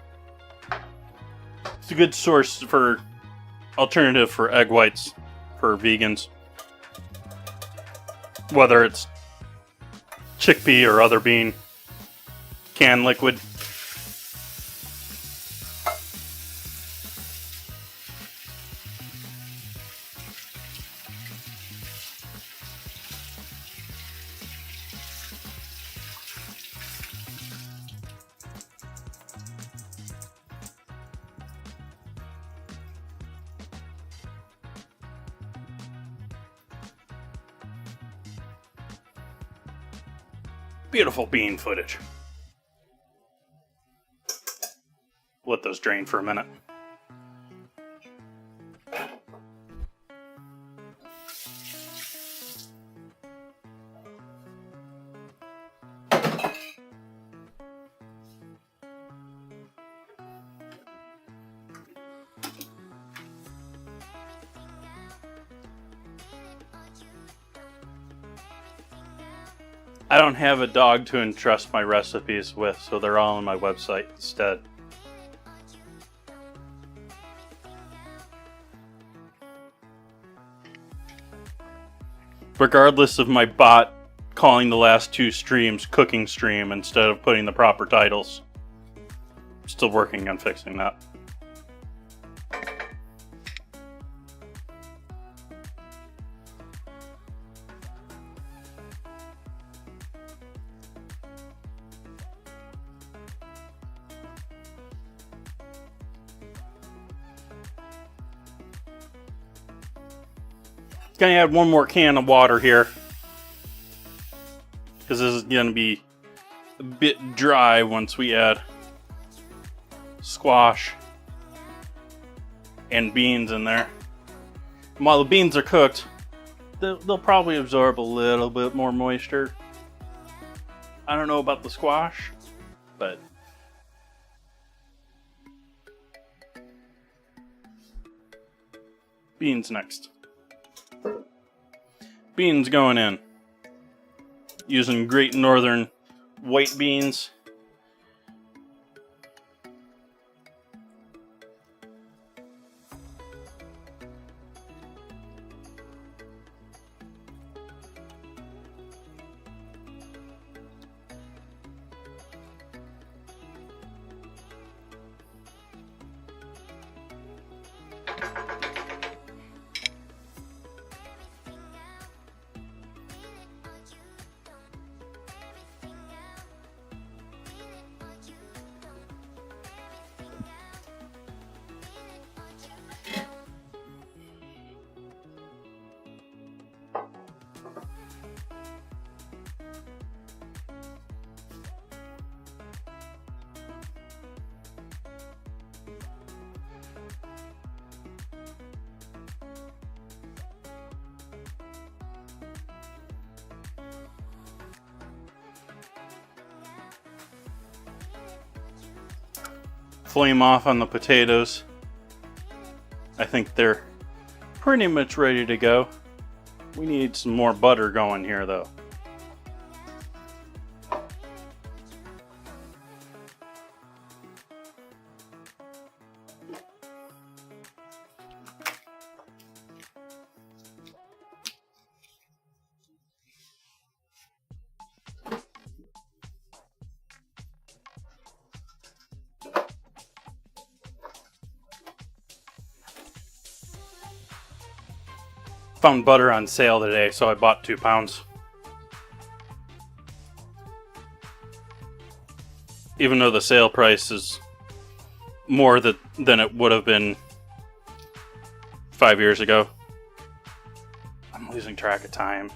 S1: It's a good source for alternative for egg whites for vegans. Whether it's chickpea or other bean canned liquid. Beautiful bean footage. Let those drain for a minute. I don't have a dog to entrust my recipes with, so they're all on my website instead. Regardless of my bot calling the last 2 streams cooking stream instead of putting the proper titles. Still working on fixing that. Gonna add one more can of water here, because this is gonna be a bit dry once we add squash and beans in there. And while the beans are cooked, they'll probably absorb a little bit more moisture. I don't know about the squash, but beans next. Beans going in. Using Great Northern white beans. Flame off on the potatoes. I think they're pretty much ready to go. We need some more butter going here though. Found butter on sale today, so I bought 2 pounds. Even though the sale price is more than it would have been 5 years ago. I'm losing track of time.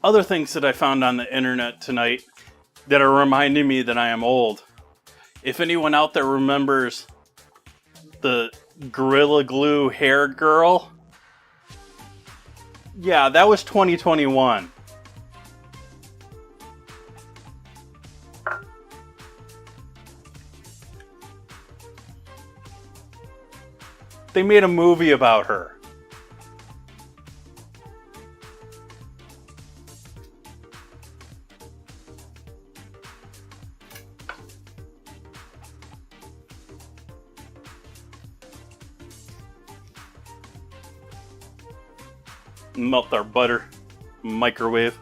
S1: Other things that I found on the internet tonight that are reminding me that I am old. If anyone out there remembers the Gorilla Glue hair girl, yeah, that was 2021. They made a movie about her. Melt our butter, microwave.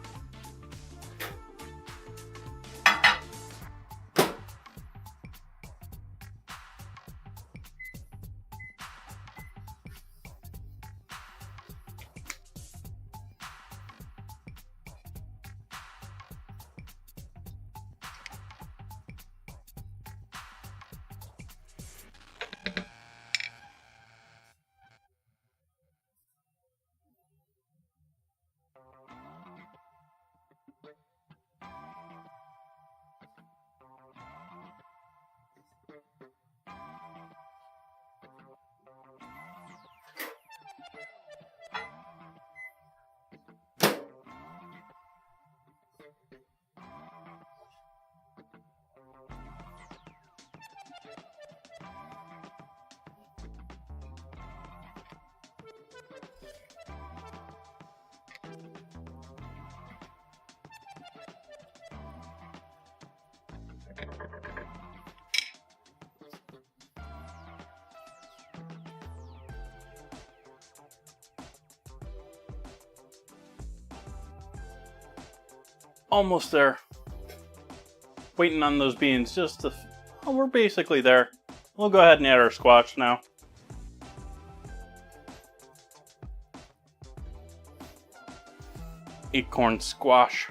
S1: Almost there. Waiting on those beans just to... Oh, we're basically there. We'll go ahead and add our squash now. Acorn squash.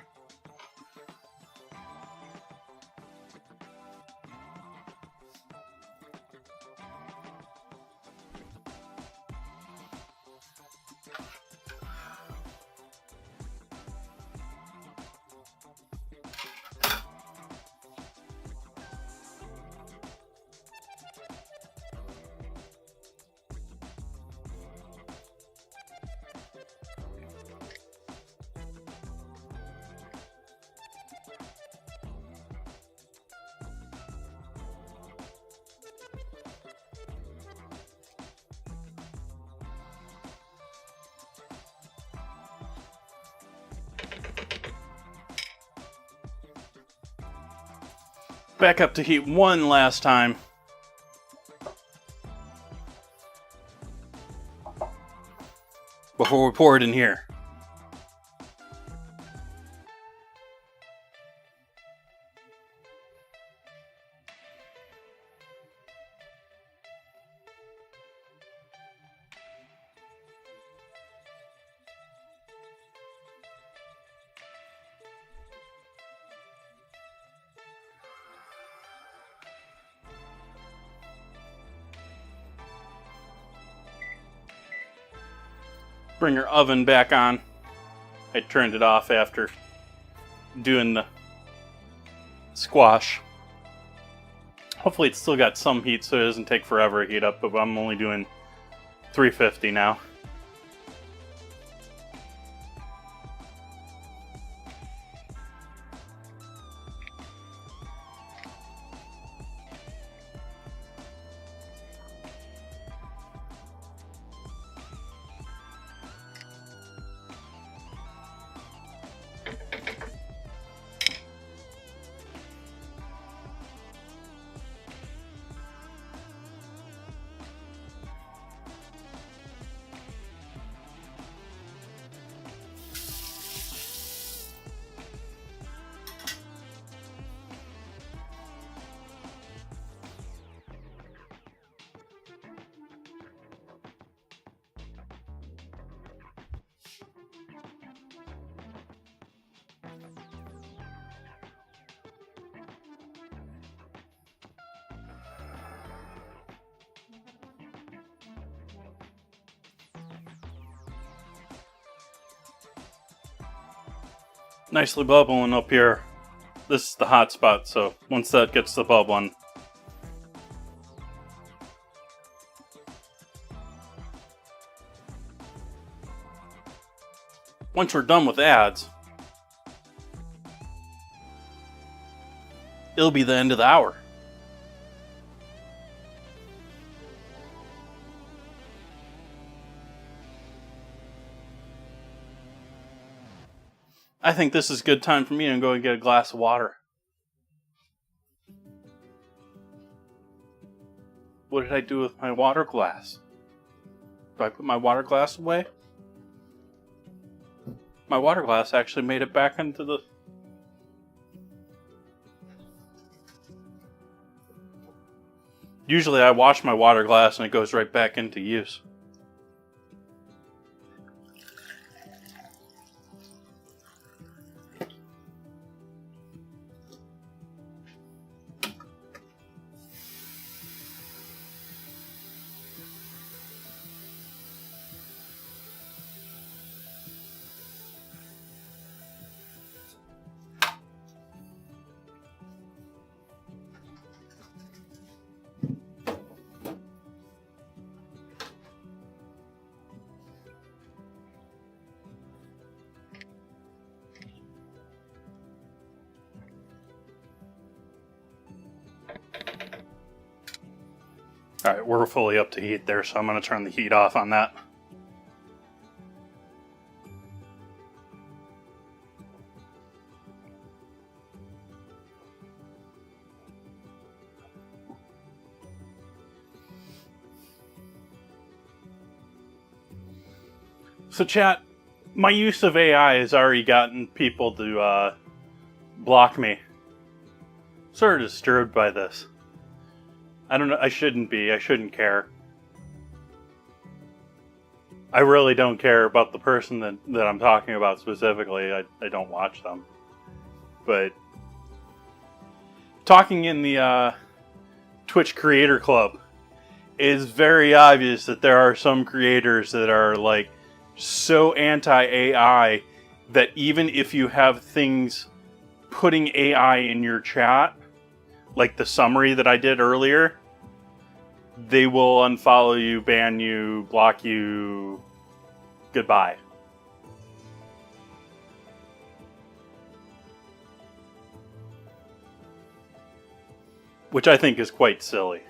S1: Back up to heat one last time. Before we pour it in here. Bring your oven back on. I turned it off after doing the squash. Hopefully it's still got some heat so it doesn't take forever to heat up, but I'm only doing 350 now. Nicely bubbling up here. This is the hot spot, so once that gets the bubbling, once we're done with ads, it'll be the end of the hour. I think this is a good time for me to go and get a glass of water. What did I do with my water glass? Do I put my water glass away? My water glass actually made it back into the... Usually I wash my water glass and it goes right back into use. Alright, we're fully up to heat there, so I'm going to turn the heat off on that. So chat, my use of AI has already gotten people to block me. Sort of disturbed by this. I don't know. I shouldn't be. I shouldn't care. I really don't care about the person that I'm talking about specifically. I don't watch them. But talking in the Twitch Creator Club, it's very obvious that there are some creators that are like so anti-AI that even if you have things putting AI in your chat, like the summary that I did earlier, they will unfollow you, ban you, block you, goodbye. Which I think is quite silly.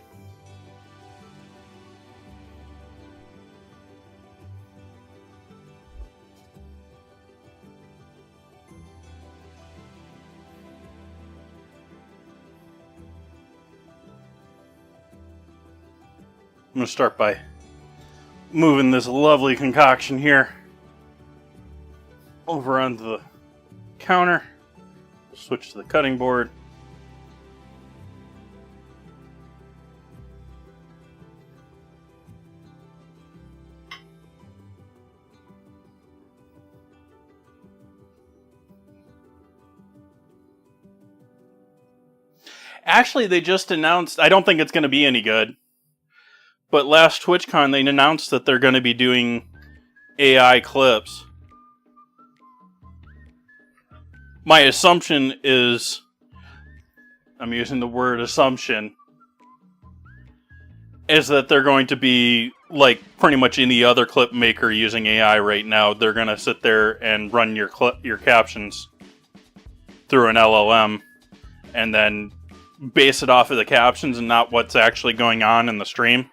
S1: I'm going to start by moving this lovely concoction here over onto the counter. Switch to the cutting board. Actually, they just announced, I don't think it's going to be any good. But last TwitchCon, they announced that they're going to be doing AI clips. My assumption is, I'm using the word assumption, is that they're going to be like pretty much any other clip maker using AI right now. They're going to sit there and run your captions through an LLM and then base it off of the captions and not what's actually going on in the stream.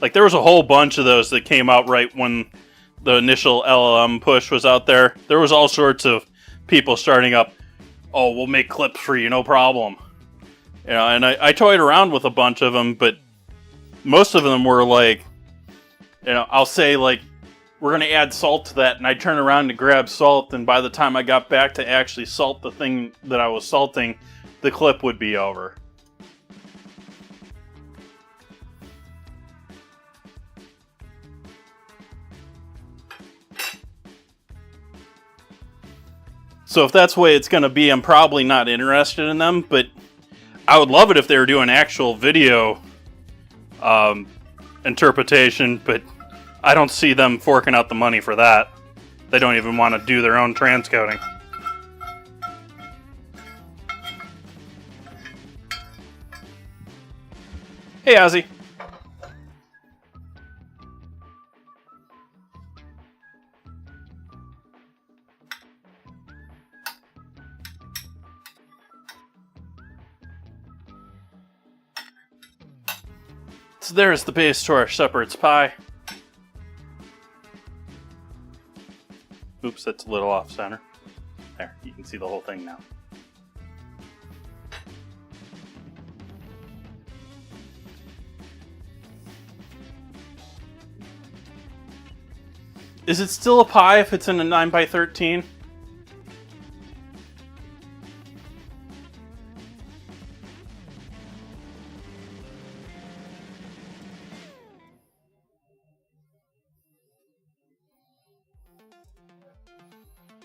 S1: Like, there was a whole bunch of those that came out right when the initial LLM push was out there. There was all sorts of people starting up, oh, we'll make clips for you, no problem. You know, and I toyed around with a bunch of them, but most of them were like, you know, I'll say, like, we're going to add salt to that, and I turn around to grab salt, and by the time I got back to actually salt the thing that I was salting, the clip would be over. So if that's the way it's going to be, I'm probably not interested in them, but I would love it if they were doing actual video interpretation, but I don't see them forking out the money for that. They don't even want to do their own transcoding. Hey, Ozzy. So there's the base to our Shepherd's pie. Oops, that's a little off center. There, you can see the whole thing now. Is it still a pie if it's in a 9x13?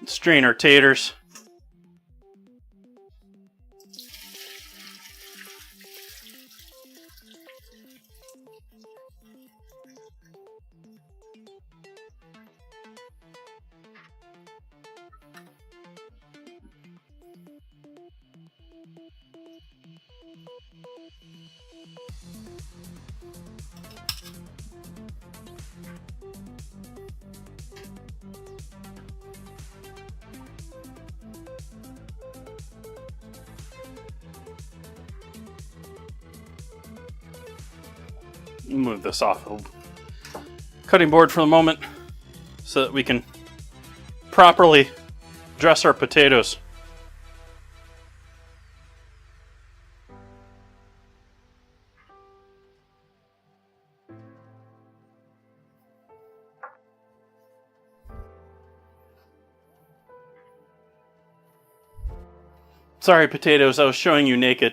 S1: Strain our taters. Move this off the cutting board for the moment so that we can properly dress our potatoes. Sorry, potatoes, I was showing you naked.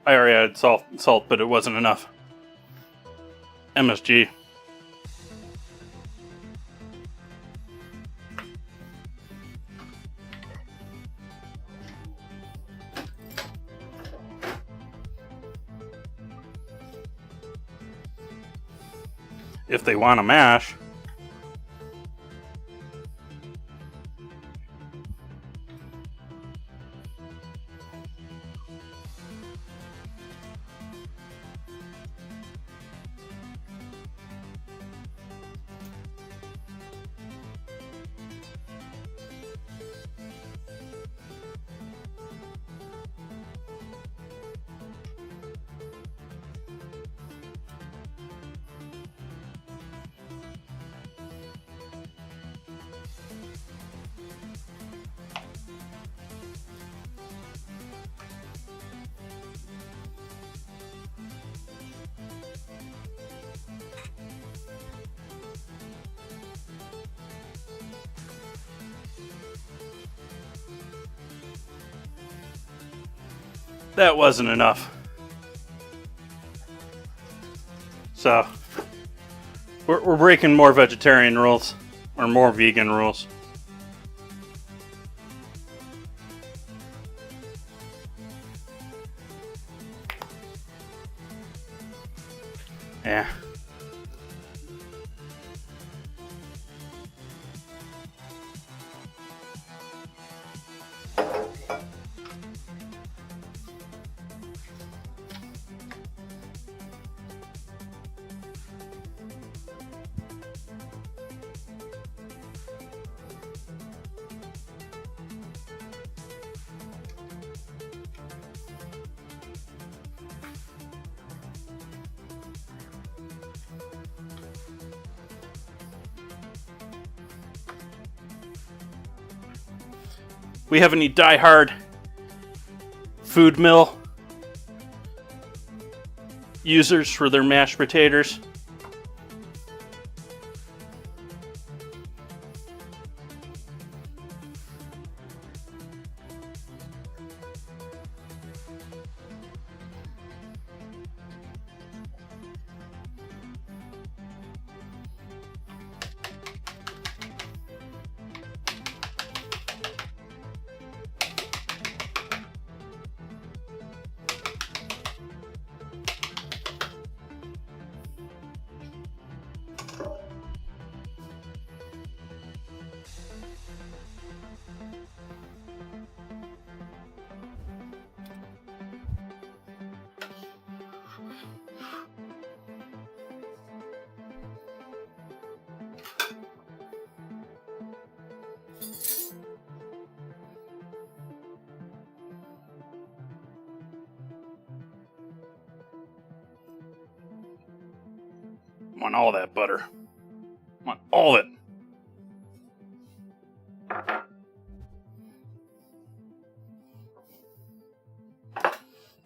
S1: I already added salt, but it wasn't enough. MSG. If they want to mash. That wasn't enough. So, we're breaking more vegetarian rules, or more vegan rules. Yeah. We have any die-hard food mill users for their mashed potatoes? I want all that butter. I want all of it.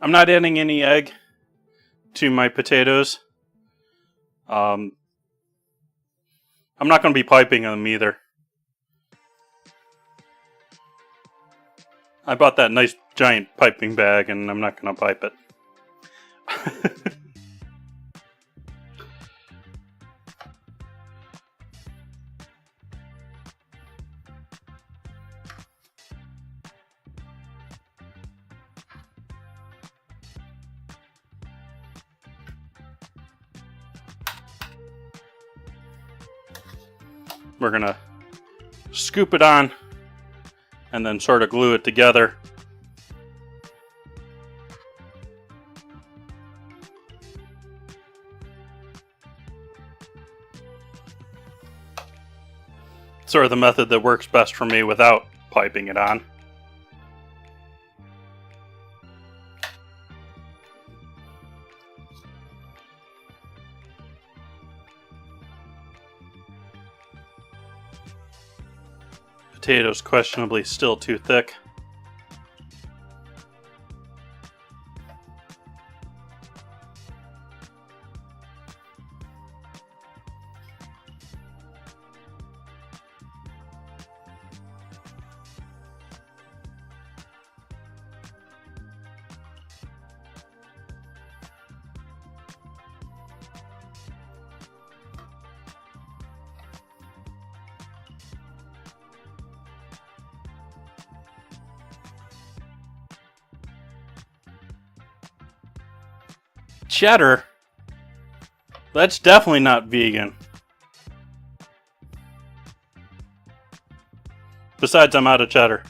S1: I'm not adding any egg to my potatoes. I'm not going to be piping them either. I bought that nice giant piping bag and I'm not going to pipe it. We're going to scoop it on and then sort of glue it together. Sort of the method that works best for me without piping it on. potato's questionably still too thick. Cheddar? That's definitely not vegan. Besides, I'm out of cheddar.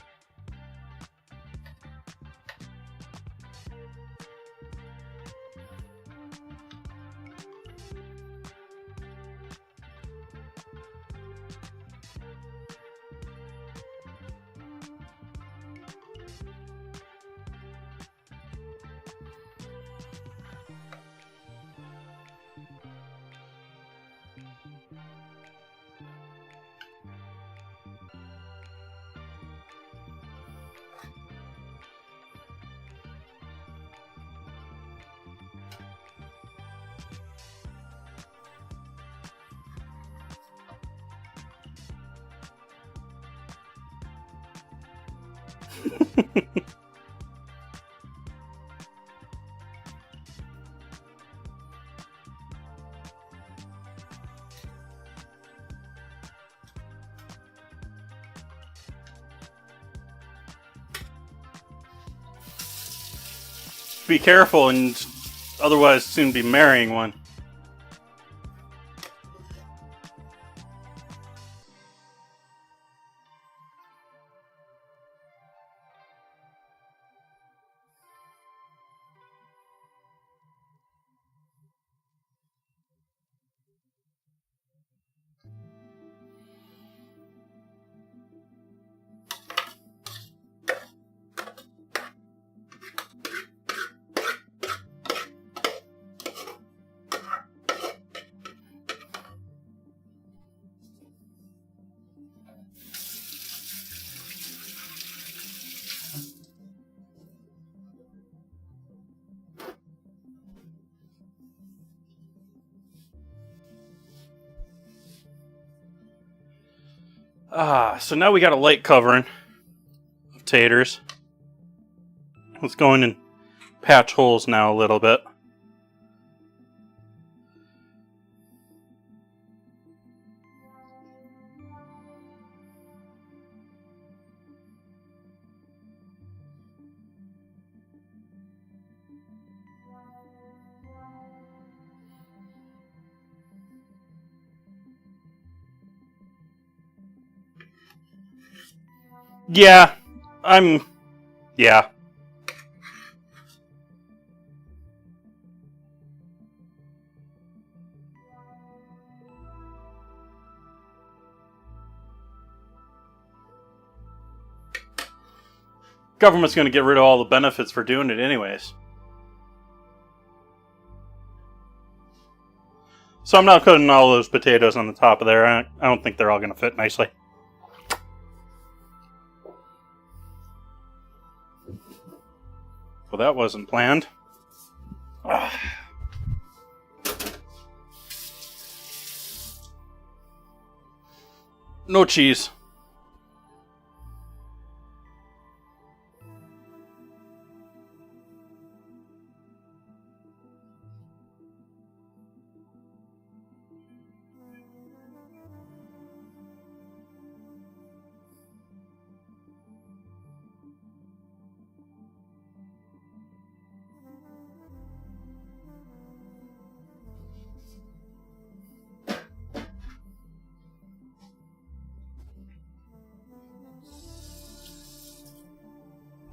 S1: Be careful, and otherwise soon be marrying one. So now we got a light covering of taters. Let's go in and patch holes now a little bit. Yeah. Government's going to get rid of all the benefits for doing it anyways. So I'm not putting all those potatoes on the top of there. I don't think they're all going to fit nicely. Well, that wasn't planned. No cheese.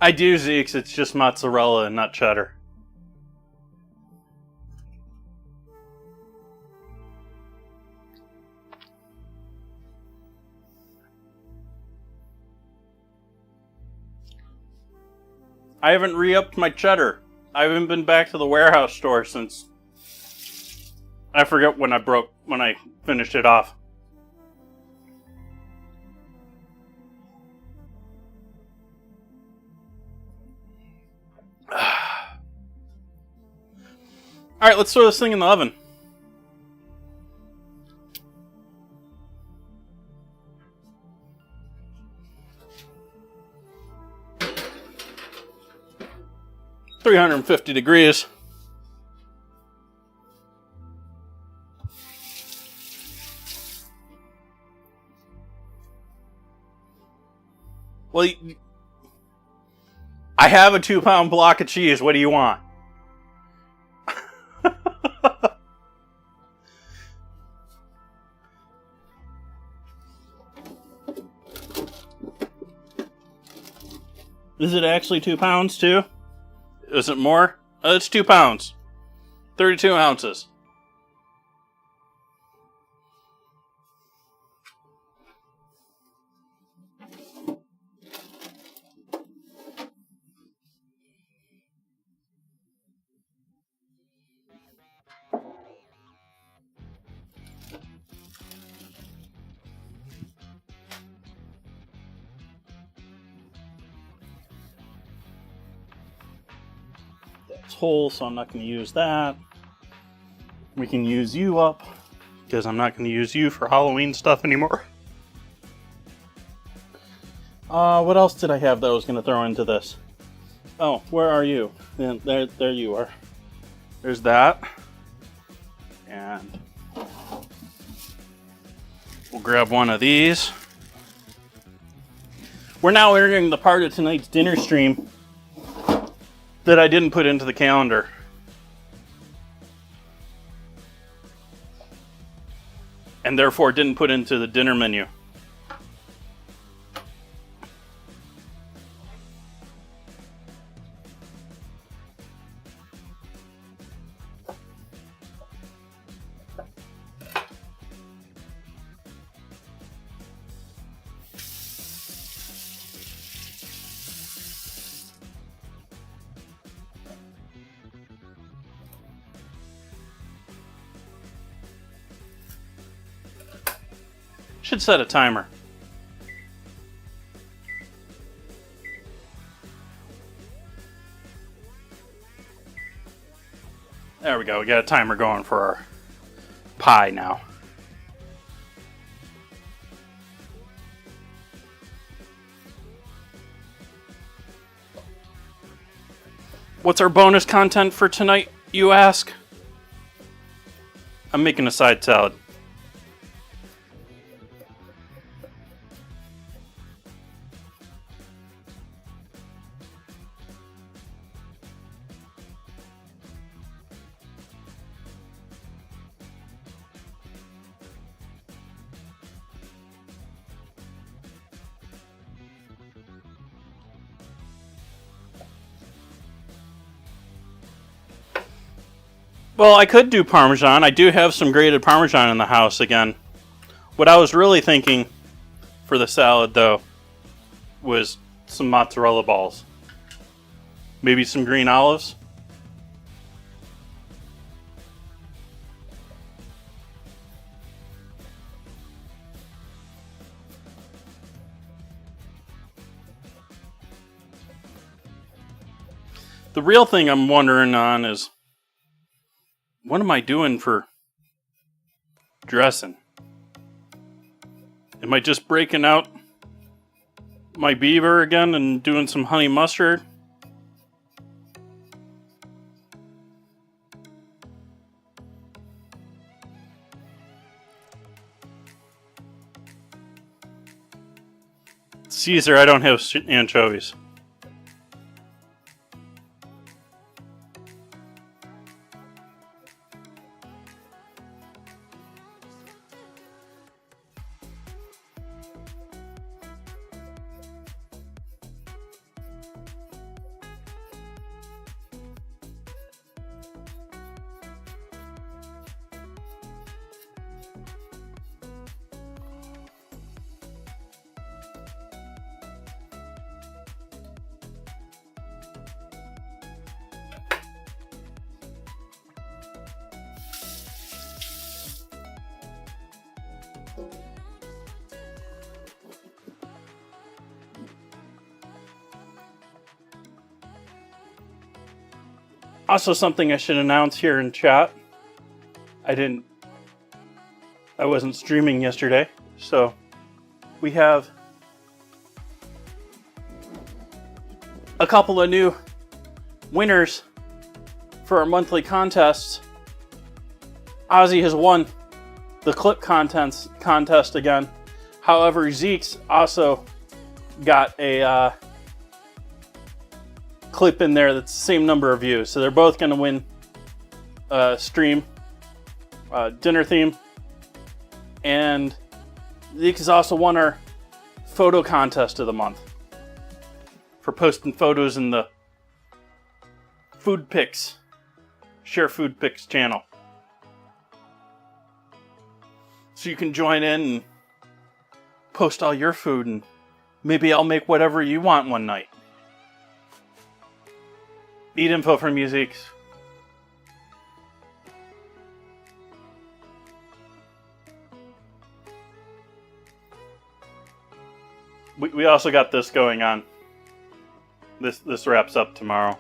S1: I do, Zeeks. It's just mozzarella and not cheddar. I haven't re-upped my cheddar. I haven't been back to the warehouse store since... I forget when I finished it off. Alright, let's throw this thing in the oven. $350 degrees. Well, I have a 2-pound block of cheese. What do you want? Is it actually 2 pounds too? Is it more? It's 2 pounds. 32 ounces. That's whole, so I'm not going to use that. We can use you up, because I'm not going to use you for Halloween stuff anymore. What else did I have that I was going to throw into this? Oh, where are you? There you are. There's that. And we'll grab one of these. We're now entering the part of tonight's dinner stream that I didn't put into the calendar. And therefore didn't put into the dinner menu. Should set a timer. There we go. We got a timer going for our pie now. What's our bonus content for tonight, you ask? I'm making a side salad. Well, I could do Parmesan. I do have some grated Parmesan in the house again. What I was really thinking for the salad, though, was some mozzarella balls. Maybe some green olives. The real thing I'm wondering on is, what am I doing for dressing? Am I just breaking out my beaver again and doing some honey mustard? Caesar, I don't have anchovies. Also, something I should announce here in chat. I wasn't streaming yesterday, so we have a couple of new winners for our monthly contests. Ozzy has won the clip contest again. However, Zeke's also got a clip in there that's the same number of views. So they're both going to win stream, dinner theme. And Zeke has also won our photo contest of the month for posting photos in the Food Pics, Share Food Pics channel. So you can join in and post all your food, and maybe I'll make whatever you want one night. Need info from you, Zeke. We also got this going on. This wraps up tomorrow.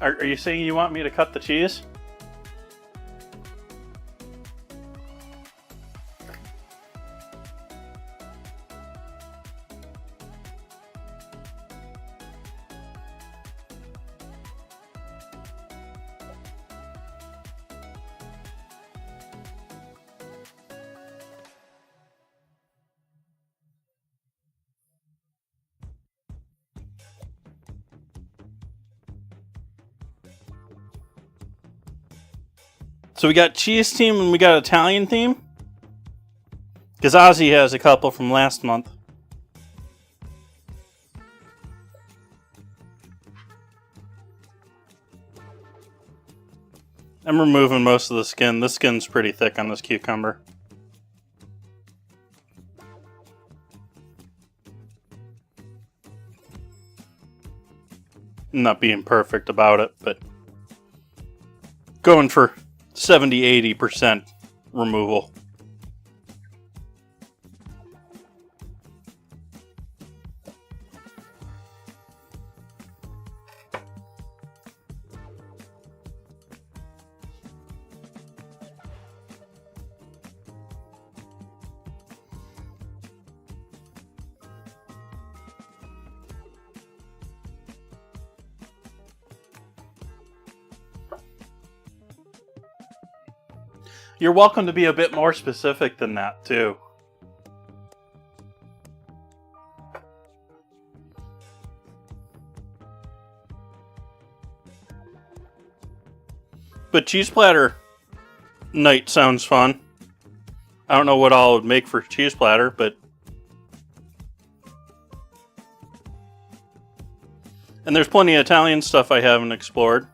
S1: Are you saying you want me to cut the cheese? So we got cheese theme and we got Italian theme. Because Ozzy has a couple from last month. I'm removing most of the skin. The skin's pretty thick on this cucumber. I'm not being perfect about it, but going for 70-80% removal. You're welcome to be a bit more specific than that, too. But cheese platter night sounds fun. I don't know what all I would make for cheese platter, but... And there's plenty of Italian stuff I haven't explored.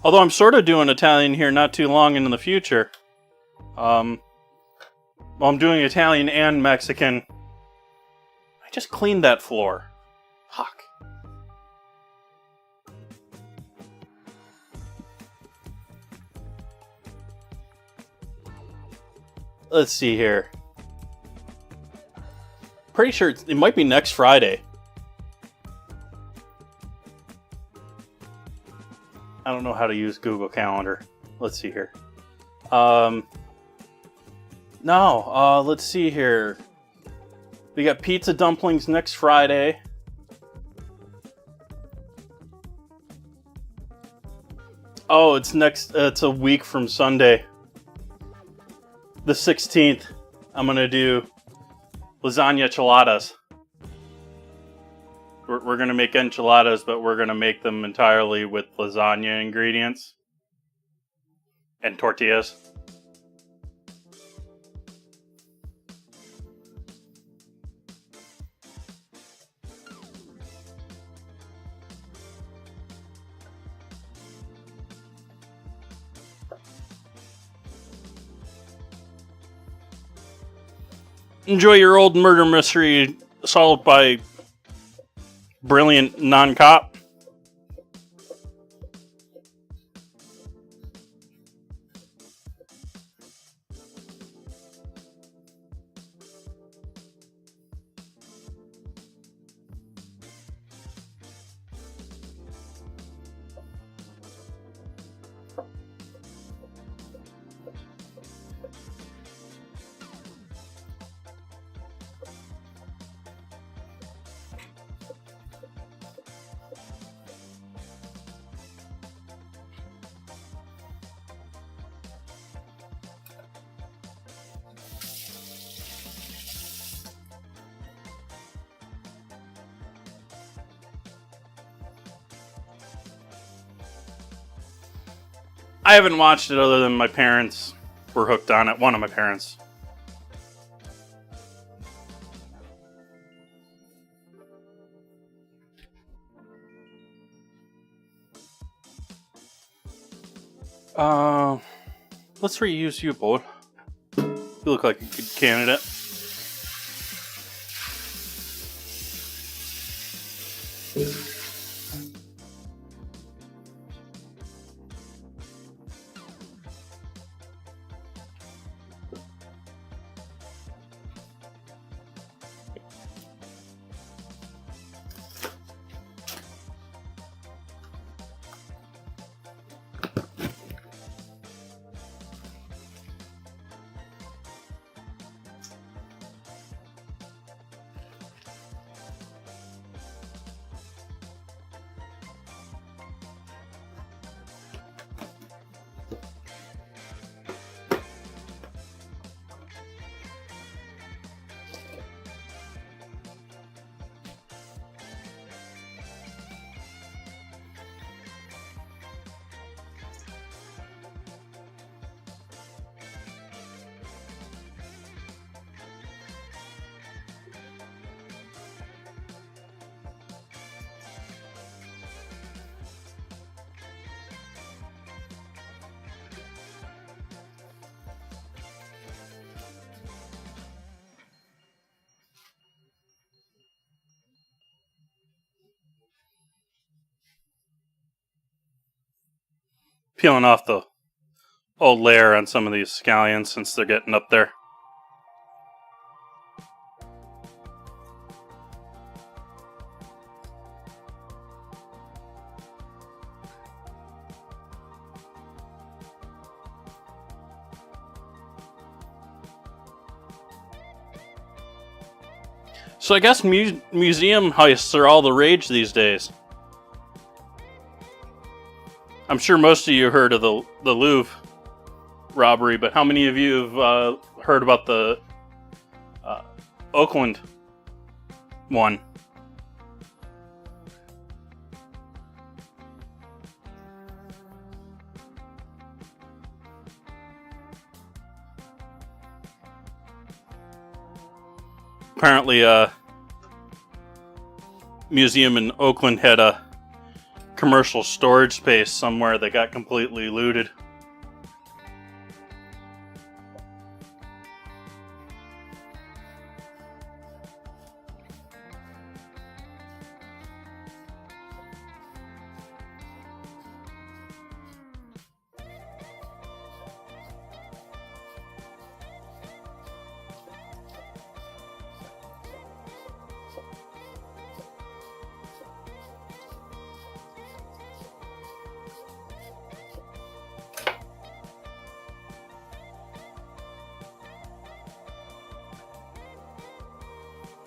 S1: Although I'm sort of doing Italian here not too long into the future. Well, I'm doing Italian and Mexican. I just cleaned that floor. Fuck. Let's see here. Pretty sure it might be next Friday. I don't know how to use Google Calendar. Let's see here. Let's see here. We got pizza dumplings next Friday. Oh, it's a week from Sunday. The 16th. I'm going to do lasagna enchiladas. We're going to make enchiladas, but we're going to make them entirely with lasagna ingredients and tortillas. enjoy your old murder mystery solved by brilliant non-cop. I haven't watched it other than my parents were hooked on it. One of my parents. Let's reuse you, boy. You look like a good candidate. Peeling off the old layer on some of these scallions since they're getting up there. So I guess museum heists are all the rage these days. I'm sure most of you heard of the Louvre robbery, but how many of you have heard about the Oakland one? Apparently, a museum in Oakland had a commercial storage space somewhere that got completely looted.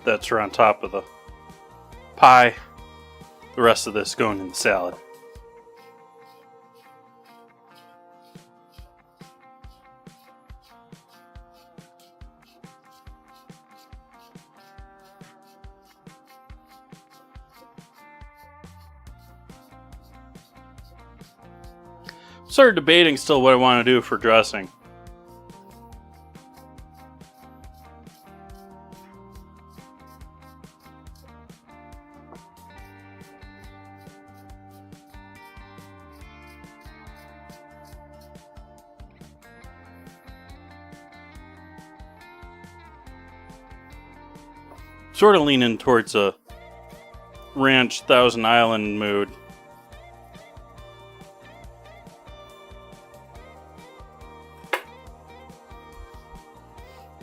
S1: That's on top of the pie. The rest of this going in the salad. Started debating still what I want to do for dressing. Sort of leaning towards a Ranch Thousand Island mood.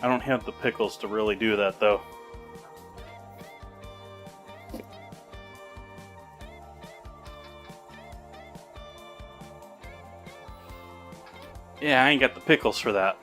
S1: I don't have the pickles to really do that, though. Yeah, I ain't got the pickles for that.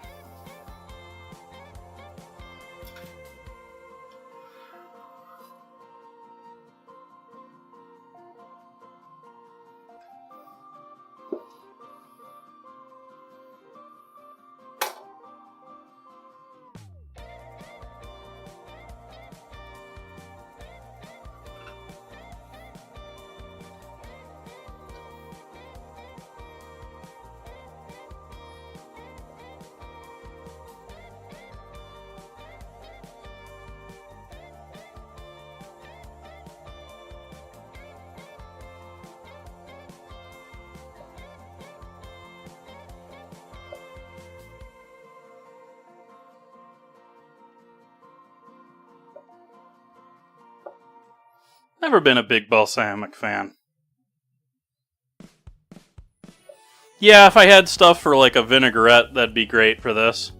S1: Never been a big balsamic fan. Yeah, if I had stuff for like a vinaigrette, that'd be great for this.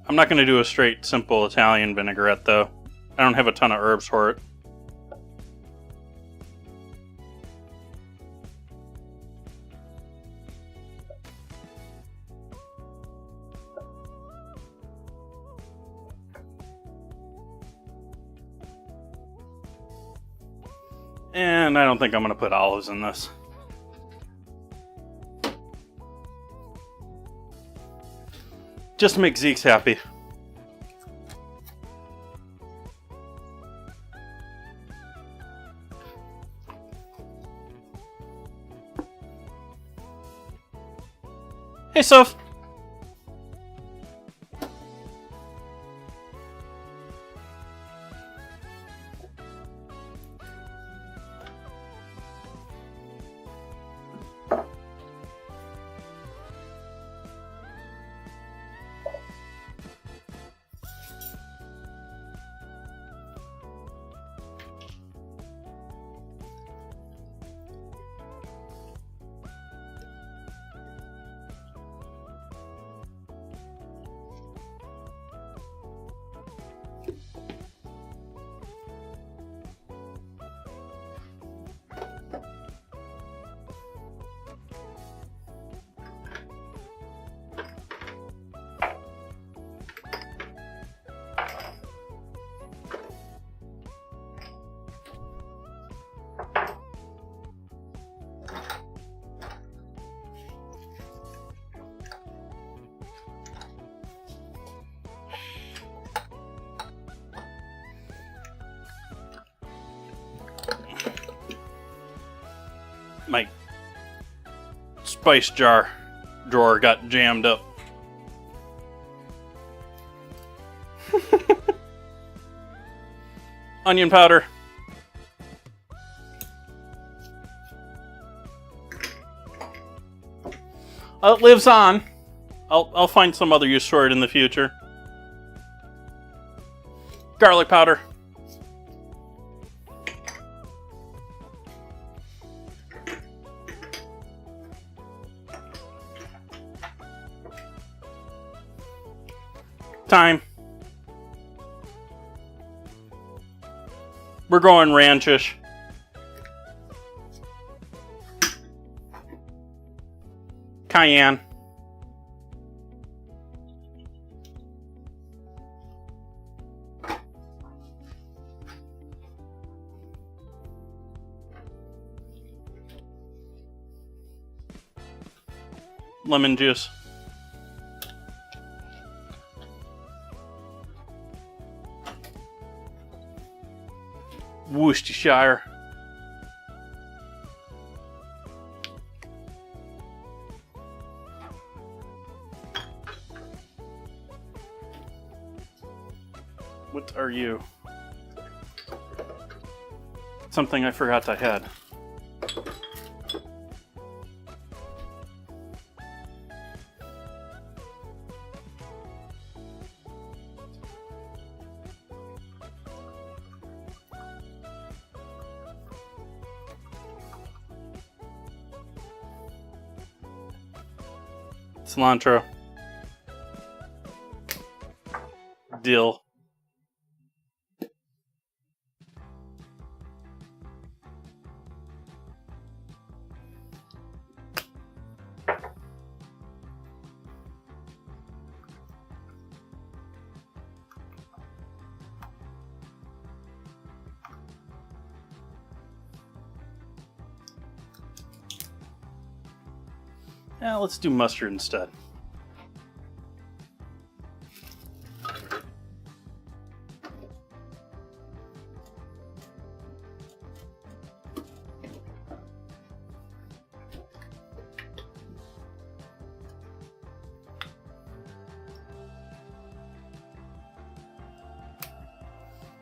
S1: I'm not going to do a straight, simple Italian vinaigrette, though. I don't have a ton of herbs for it. And I don't think I'm going to put olives in this. Just to make Zeke's happy. Hey, Soph. My spice jar drawer got jammed up. Onion powder. It lives on. I'll find some other use for it in the future. Garlic powder. Thyme. We're going ranchish. Cayenne. Lemon juice. Worcestershire. What are you? Something I forgot I had. cilantro, dill, let's do mustard instead.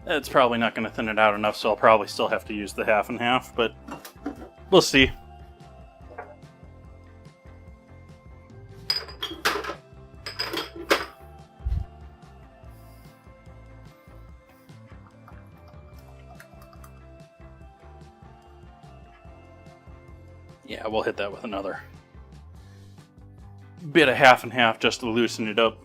S1: It's probably not going to thin it out enough, so I'll probably still have to use the half and half, but we'll see. Yeah, we'll hit that with another bit of half and half just to loosen it up.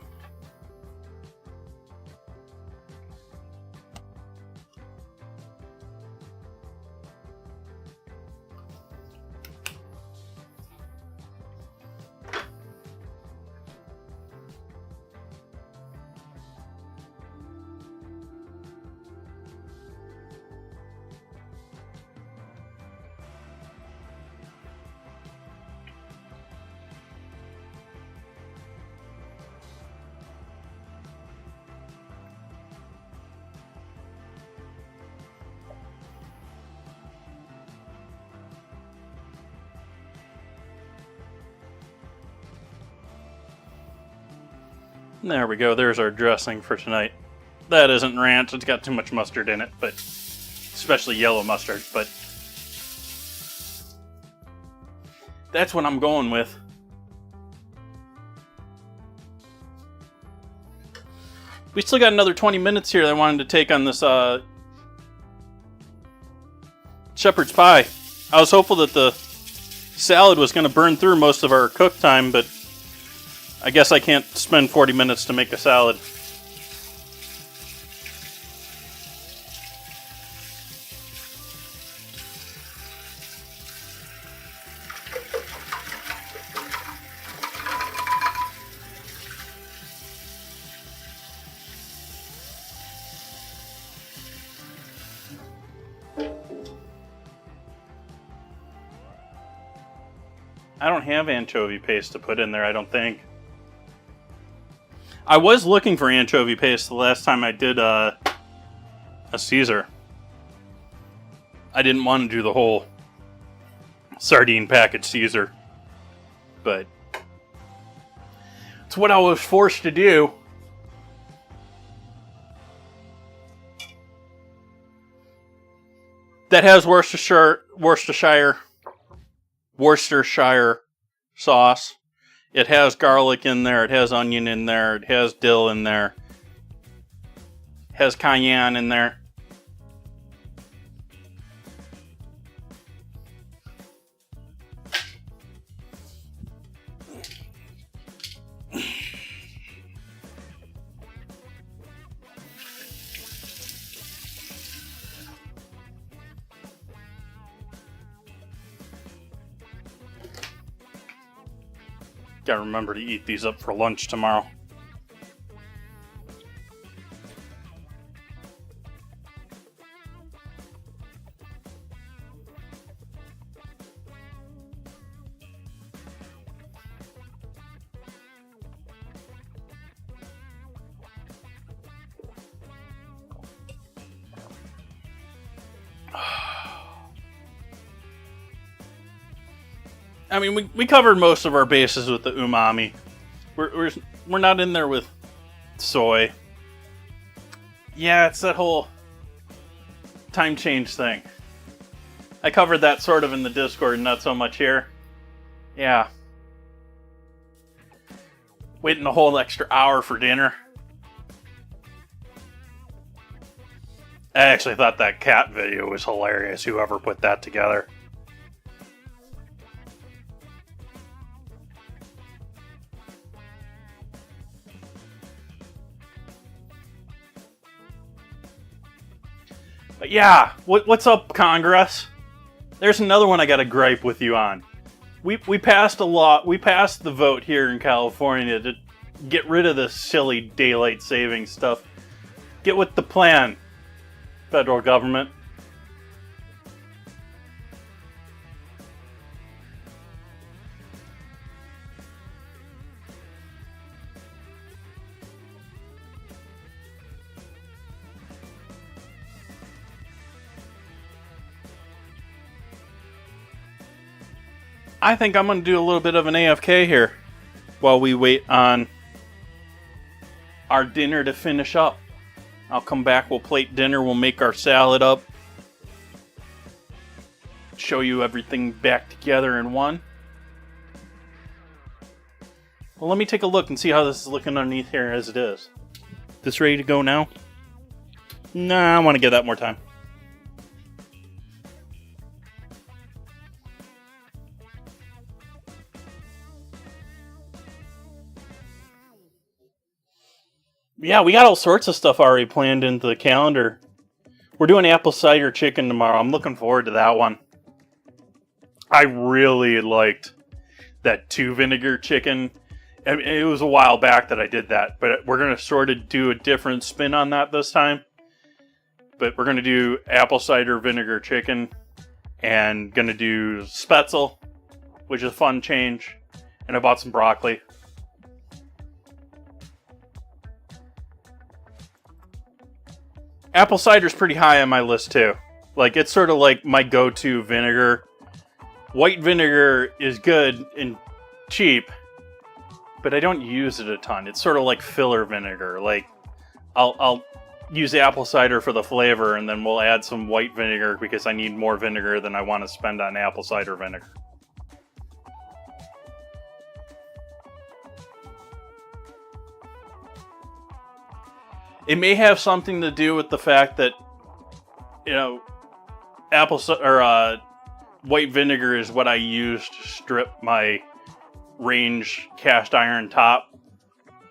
S1: There we go, there's our dressing for tonight. That isn't ranch, it's got too much mustard in it, but especially yellow mustard, but that's what I'm going with. We still got another 20 minutes here that I wanted to take on this shepherd's pie. I was hopeful that the salad was going to burn through most of our cook time, but I guess I can't spend 40 minutes to make a salad. I don't have anchovy paste to put in there, I don't think. I was looking for anchovy paste the last time I did a Caesar. I didn't want to do the whole sardine package Caesar, but it's what I was forced to do. That has Worcestershire sauce. It has garlic in there, it has onion in there, it has dill in there, it has cayenne in there. Gotta remember to eat these up for lunch tomorrow. I mean, we covered most of our bases with the umami. We're not in there with soy. Yeah, it's that whole time change thing. I covered that sort of in the Discord, not so much here. Yeah. Waiting a whole extra hour for dinner. I actually thought that cat video was hilarious, whoever put that together. Yeah, what's up, Congress? There's another one I got a gripe with you on. We passed a law. We passed the vote here in California to get rid of this silly daylight savings stuff. Get with the plan, federal government. I think I'm going to do a little bit of an AFK here while we wait on our dinner to finish up. I'll come back, we'll plate dinner, we'll make our salad up. Show you everything back together in one. Well, let me take a look and see how this is looking underneath here as it is. This ready to go now? Nah, I want to give that more time. Yeah, we got all sorts of stuff already planned into the calendar. We're doing apple cider chicken tomorrow. I'm looking forward to that one. I really liked that 2 vinegar chicken. I mean, it was a while back that I did that, but we're going to sort of do a different spin on that this time. But we're going to do apple cider vinegar chicken and going to do spetzel, which is a fun change. And I bought some broccoli. Apple cider's pretty high on my list too. Like, it's sort of like my go-to vinegar. White vinegar is good and cheap, but I don't use it a ton. It's sort of like filler vinegar. Like, I'll use apple cider for the flavor, and then we'll add some white vinegar because I need more vinegar than I want to spend on apple cider vinegar. It may have something to do with the fact that, you know, white vinegar is what I use to strip my range cast iron top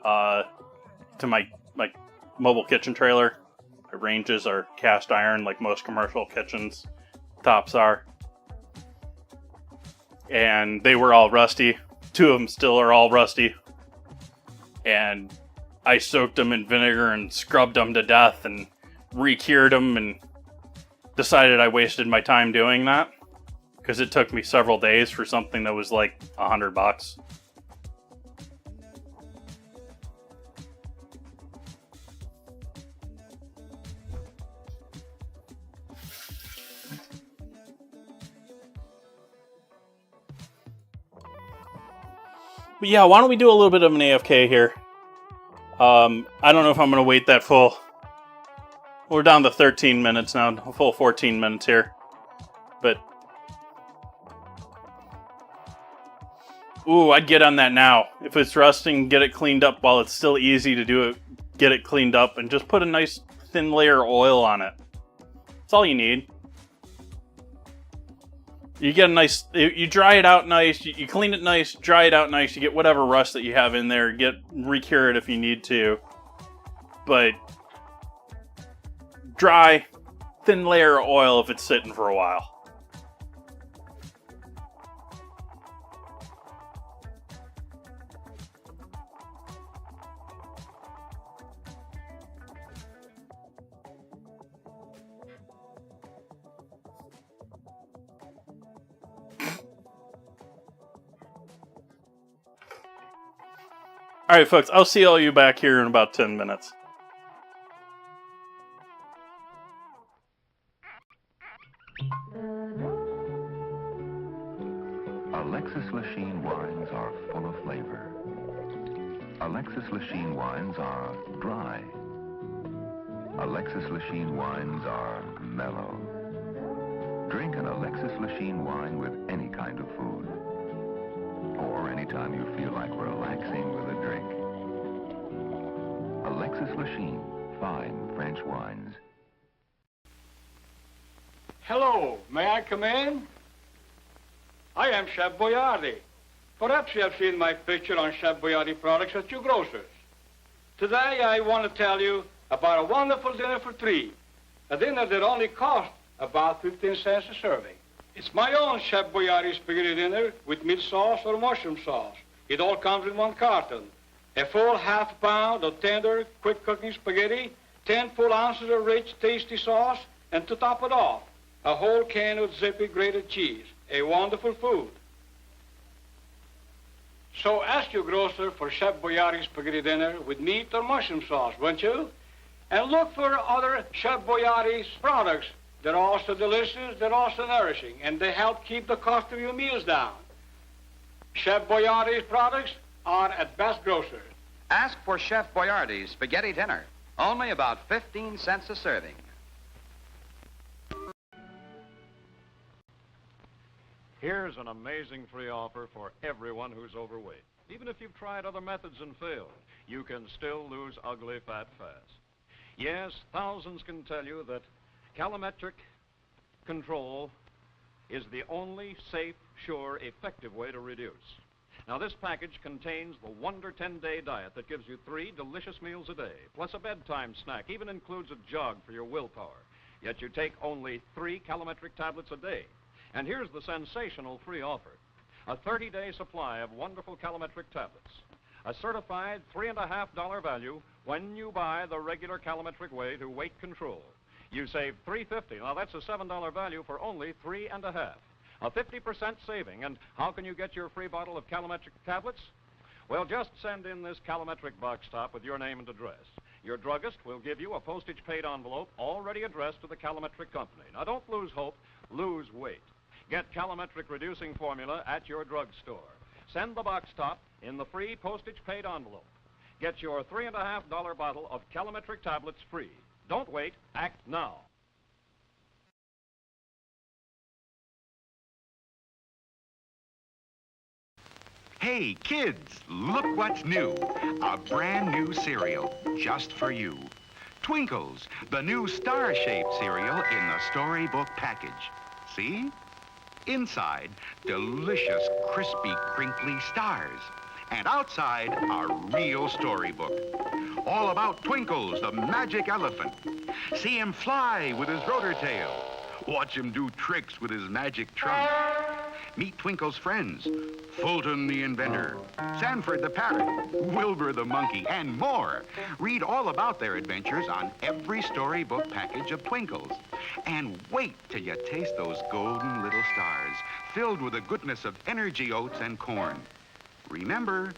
S1: to my mobile kitchen trailer. The ranges are cast iron like most commercial kitchens tops are. And they were all rusty. 2 of them still are all rusty. And I soaked them in vinegar and scrubbed them to death and re-cured them and decided I wasted my time doing that because it took me several days for something that was like $100. But yeah, why don't we do a little bit of an AFK here? I don't know if I'm going to wait that full. We're down to 13 minutes now, a full 14 minutes here. But, ooh, I'd get on that now. If it's rusting, get it cleaned up while it's still easy to do it. Get it cleaned up and just put a nice thin layer of oil on it. That's all you need. You get a nice, you dry it out nice, you clean it nice, dry it out nice, you get whatever rust that you have in there, recure it if you need to. But dry, thin layer of oil if it's sitting for a while. Alright folks, I'll see all you back here in about 10 minutes.
S2: Alexis Lachine wines are full of flavor. Alexis Lachine wines are dry. Alexis Lachine wines are mellow. Drink an Alexis Lachine wine with any kind of food. Or anytime you feel like relaxing with a drink. Alexis Lachine, fine French wines.
S3: Hello, may I come in? I am Chef Boyardee. Perhaps you have seen my picture on Chef Boyardee products at your grocer's. Today I want to tell you about a wonderful dinner for 3 A dinner that only costs about 15 cents a serving. It's my own Chef Boyardee spaghetti dinner with meat sauce or mushroom sauce. It all comes in one carton. A full half pound of tender, quick-cooking spaghetti, 10 full ounces of rich, tasty sauce, and to top it off, a whole can of zippy grated cheese. A wonderful food. So ask your grocer for Chef Boyardee spaghetti dinner with meat or mushroom sauce, won't you? And look for other Chef Boyardee's products. They're also delicious, they're also nourishing, and they help keep the cost of your meals down. Chef Boyardee's products are at Best Grocers.
S4: Ask for Chef Boyardee's spaghetti dinner. Only about 15 cents a serving.
S5: Here's an amazing free offer for everyone who's overweight. Even if you've tried other methods and failed, you can still lose ugly fat fast. Yes, thousands can tell you that calometric control is the only safe, sure, effective way to reduce. Now, this package contains the Wonder 10-Day Diet that gives you 3 delicious meals a day, plus a bedtime snack, even includes a jog for your willpower. Yet you take only 3 calometric tablets a day. And here's the sensational free offer. A 30-day supply of wonderful calometric tablets. A certified $3.50 value when you buy the regular calometric way to weight control. You save $3.50. Now, that's a $7 value for only $3.50. A 50% saving. And how can you get your free bottle of calometric tablets? Well, just send in this calometric box top with your name and address. Your druggist will give you a postage-paid envelope already addressed to the calometric company. Now, don't lose hope, lose weight. Get calometric reducing formula at your drugstore. Send the box top in the free postage-paid envelope. Get your $3.50 bottle of calometric tablets free. Don't wait, act now.
S6: Hey, kids, look what's new. A brand new cereal just for you. Twinkles, the new star-shaped cereal in the storybook package. See? Inside, delicious, crispy, crinkly stars. And outside, a real storybook. All about Twinkles, the magic elephant. See him fly with his rotor tail. Watch him do tricks with his magic trunk. Meet Twinkle's friends, Fulton the inventor, Sanford the parrot, Wilbur the monkey, and more. Read all about their adventures on every storybook package of Twinkles. And wait till you taste those golden little stars, filled with the goodness of energy oats and corn. Remember,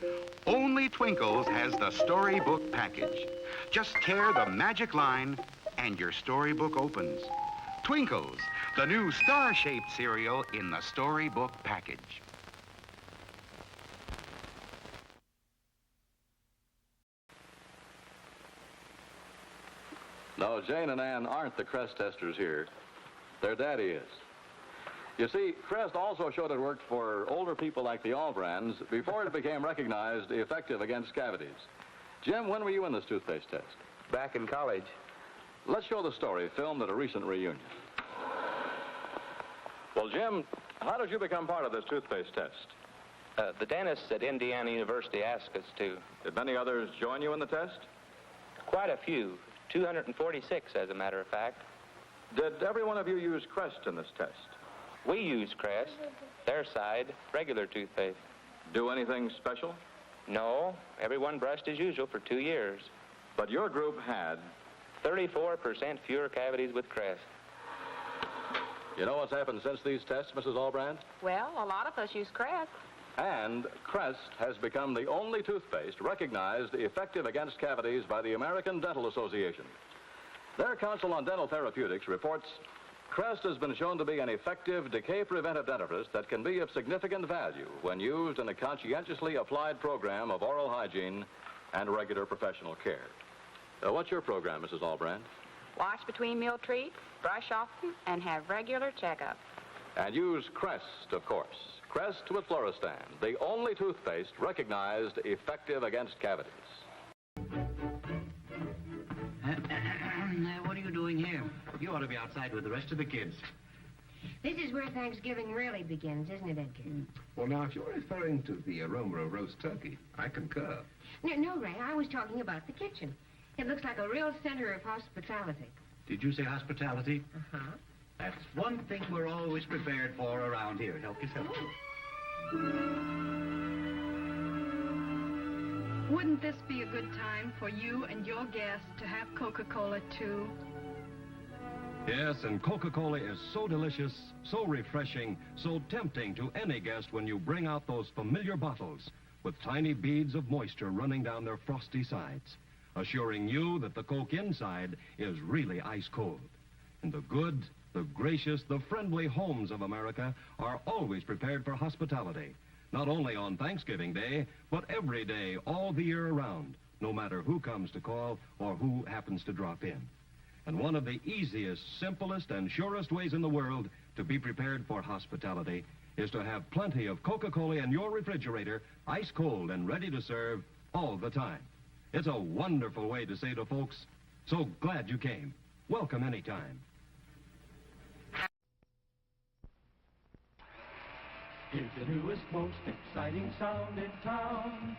S6: only Twinkles has the storybook package. Just tear the magic line and your storybook opens. Twinkles, the new star-shaped cereal in the storybook package.
S7: No, Jane and Ann aren't the Crest testers here. Their daddy is. You see, Crest also showed it worked for older people like the Allbrands before it became recognized effective against cavities. Jim, when were you in this toothpaste test?
S8: Back in college.
S7: Let's show the story filmed at a recent reunion. Well, Jim, how did you become part of this toothpaste test?
S8: The dentists at Indiana University asked us to.
S7: Did many others join you in the test?
S8: Quite a few. 246, as a matter of fact.
S7: Did every one of you use Crest in this test?
S8: We use Crest. Their side, regular toothpaste.
S7: Do anything special?
S8: No, everyone brushed as usual for 2 years.
S7: But your group had
S8: 34% fewer cavities with Crest.
S7: You know what's happened since these tests, Mrs. Allbrand?
S9: Well, a lot of us use Crest.
S7: And Crest has become the only toothpaste recognized effective against cavities by the American Dental Association. Their Council on Dental Therapeutics reports Crest has been shown to be an effective decay-preventive dentifrice that can be of significant value when used in a conscientiously applied program of oral hygiene and regular professional care. What's your program, Mrs. Allbrand?
S9: Wash between meal treats, brush often, and have regular checkups.
S7: And use Crest, of course. Crest with Fluorestan, the only toothpaste recognized effective against cavities.
S10: What are you doing here? You ought to be outside with the rest of the kids.
S11: This is where Thanksgiving really begins, isn't it, Edgar?
S12: Well, now, if you're referring to the aroma of roast turkey, I concur.
S11: No, Ray, I was talking about the kitchen. It looks like a real center of hospitality.
S10: Did you say hospitality? That's one thing we're always prepared for around here. Help yourself.
S13: Wouldn't this be a good time for you and your guests to have Coca-Cola, too?
S14: Yes, and Coca-Cola is so delicious, so refreshing, so tempting to any guest when you bring out those familiar bottles with tiny beads of moisture running down their frosty sides, assuring you that the Coke inside is really ice cold. And the good, the gracious, the friendly homes of America are always prepared for hospitality, not only on Thanksgiving Day, but every day all the year around, no matter who comes to call or who happens to drop in. And one of the easiest, simplest, and surest ways in the world to be prepared for hospitality is to have plenty of Coca-Cola in your refrigerator, ice cold and ready to serve all the time. It's a wonderful way to say to folks, so glad you came. Welcome anytime.
S15: Here's the newest, most exciting sound in town.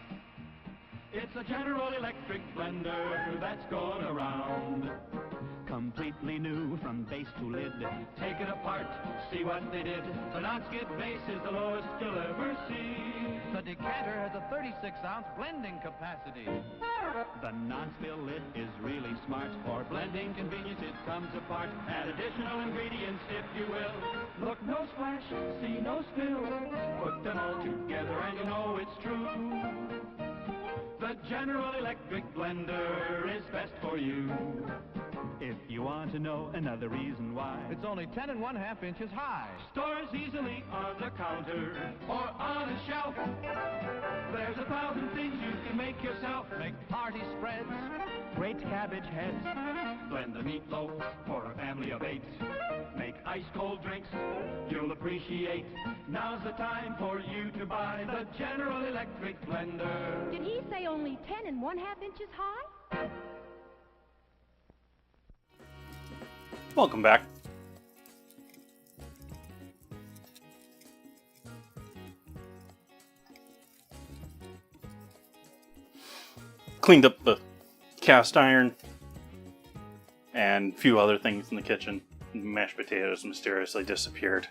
S15: It's a General Electric blender that's going around. Completely new from base to lid. Take it apart, see what they did. The non-skid base is the lowest you'll ever see.
S16: The decanter has a 36-ounce blending capacity.
S15: The non-spill lid is really smart. For blending convenience, it comes apart. Add additional ingredients, if you will. Look, no splash, see no spill. Put them all together and you know it's true. The General Electric blender is best for you. If you want to know another reason why,
S16: It's only 10 1/2 inches high.
S15: stores easily on the counter or on a shelf. There's 1,000 things you can make yourself.
S16: Make party spreads,
S15: Great cabbage heads. Blend the meatloaf for a family of 8. Make ice cold drinks you'll appreciate. Now's the time for you to buy the General Electric blender.
S11: Did he say only 10 1/2 inches high?
S1: Welcome back. Cleaned up the cast iron and a few other things in the kitchen. Mashed potatoes mysteriously disappeared.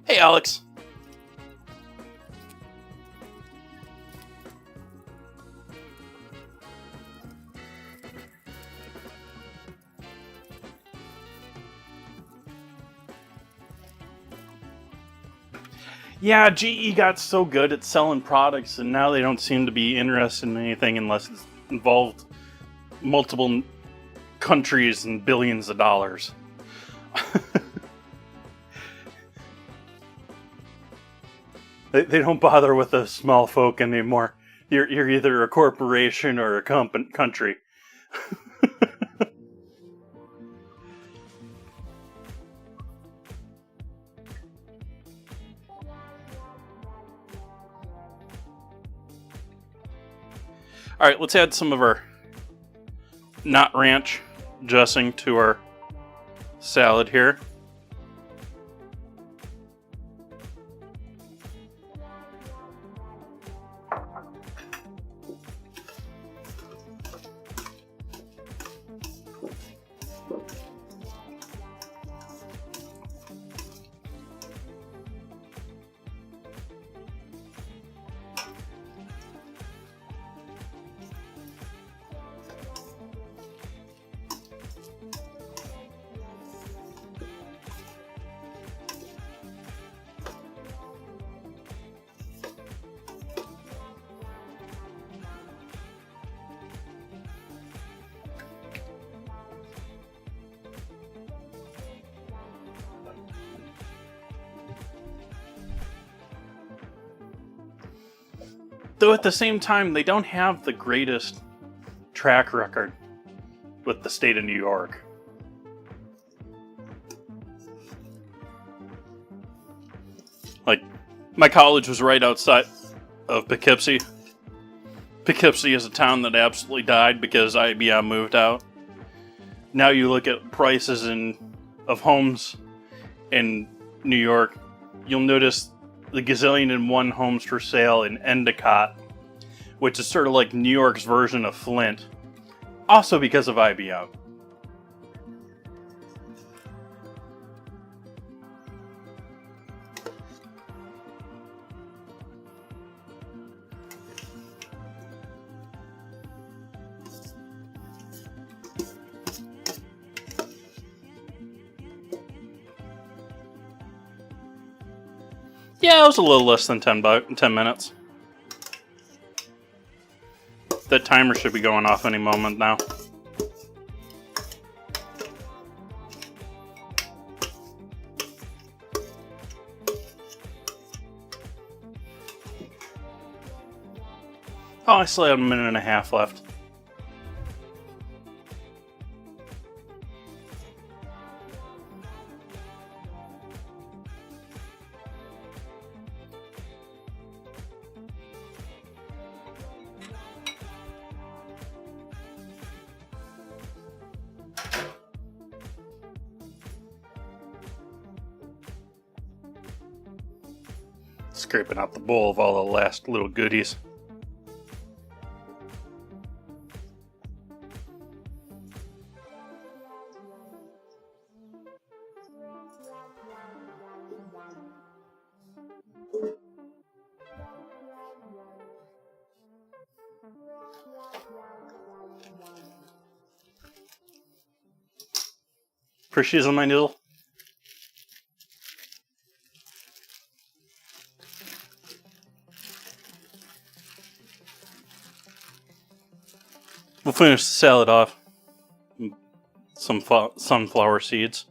S1: Hey, Alex. Yeah, GE got so good at selling products, and now they don't seem to be interested in anything unless it's involved multiple countries and billions of dollars. They don't bother with the small folk anymore. You're either a corporation or a country. Alright, let's add some of our not ranch dressing to our salad here. Though at the same time, they don't have the greatest track record with the state of New York. Like, my college was right outside of Poughkeepsie. Poughkeepsie is a town that absolutely died because IBM moved out. Now you look at prices of homes in New York, you'll notice the gazillion and one homes for sale in Endicott, which is sort of like New York's version of Flint. Also because of IBM. Yeah, it was a little less than 10 minutes. That timer should be going off any moment now. Oh, I still have a minute and a half left. Scraping out the bowl of all the last little goodies. Appreciate on my noodle. We'll finish the salad off. Some sunflower seeds.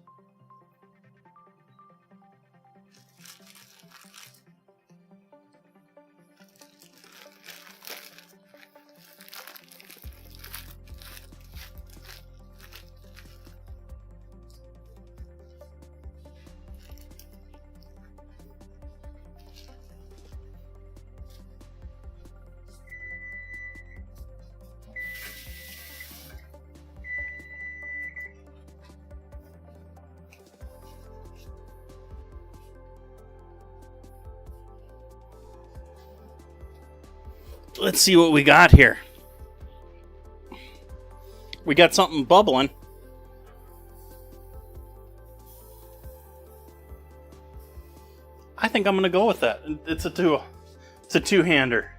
S1: Let's see what we got here. We got something bubbling. I think I'm gonna go with that. It's a two-hander.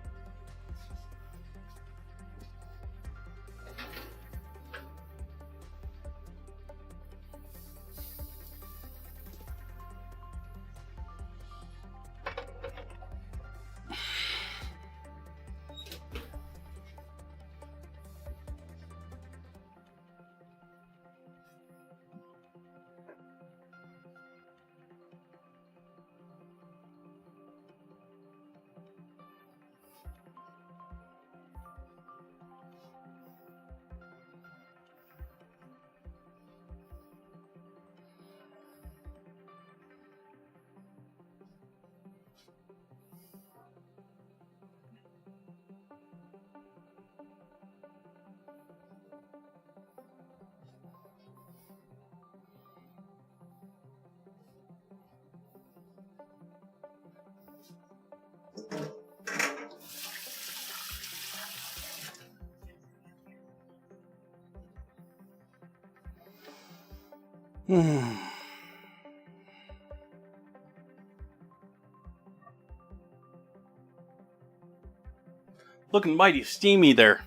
S1: Looking mighty steamy there.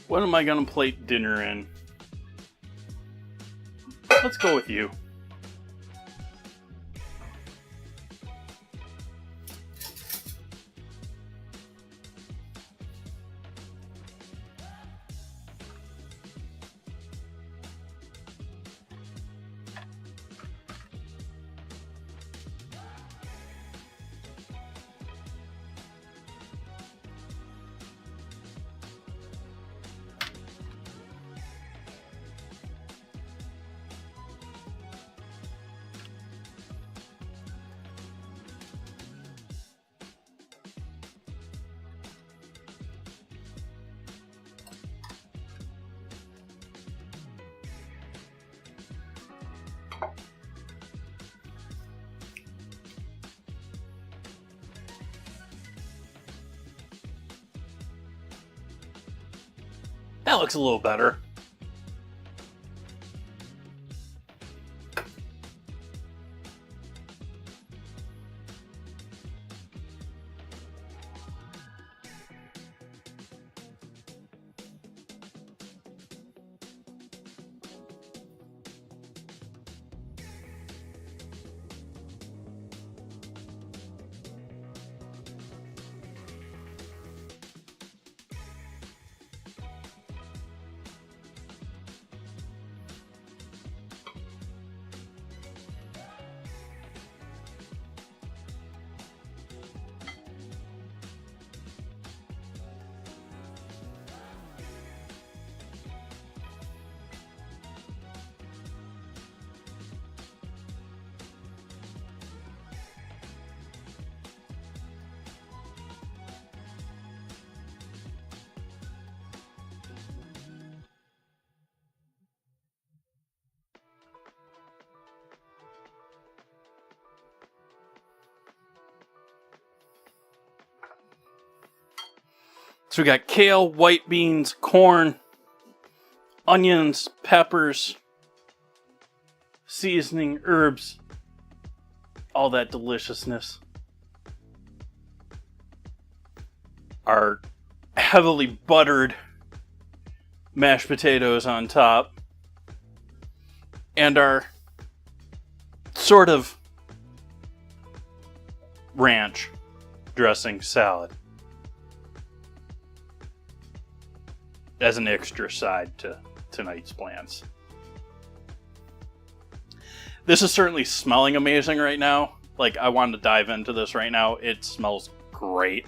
S1: What am I gonna plate dinner in? Let's go with you. That looks a little better. So we got kale, white beans, corn, onions, peppers, seasoning, herbs, all that deliciousness. Our heavily buttered mashed potatoes on top. And our sort of ranch dressing salad as an extra side to tonight's plans. This is certainly smelling amazing right now. Like, I wanted to dive into this right now. It smells great.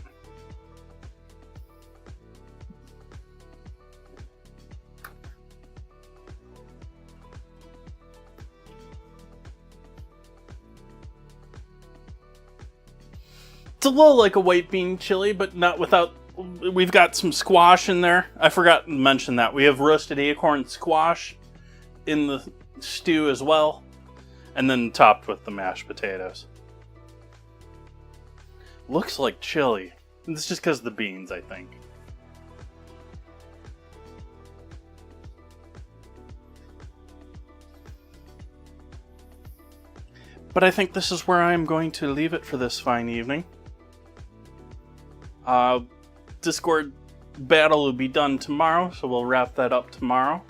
S1: It's a little like a white bean chili, but not without... We've got some squash in there. I forgot to mention that. We have roasted acorn squash in the stew as well. And then topped with the mashed potatoes. Looks like chili. It's just because of the beans, I think. But I think this is where I'm going to leave it for this fine evening. Discord battle will be done tomorrow, so we'll wrap that up tomorrow.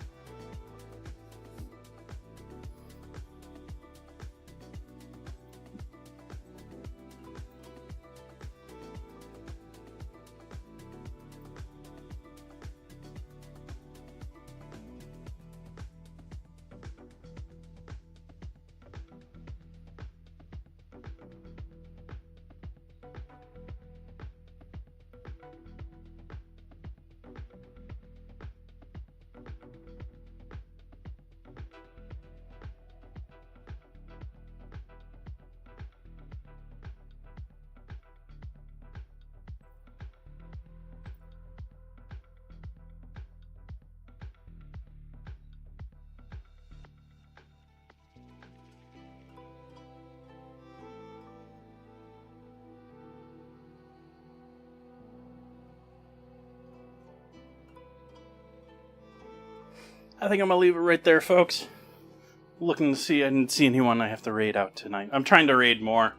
S1: I think I'm going to leave it right there, folks. Looking to see, I didn't see anyone I have to raid out tonight. I'm trying to raid more.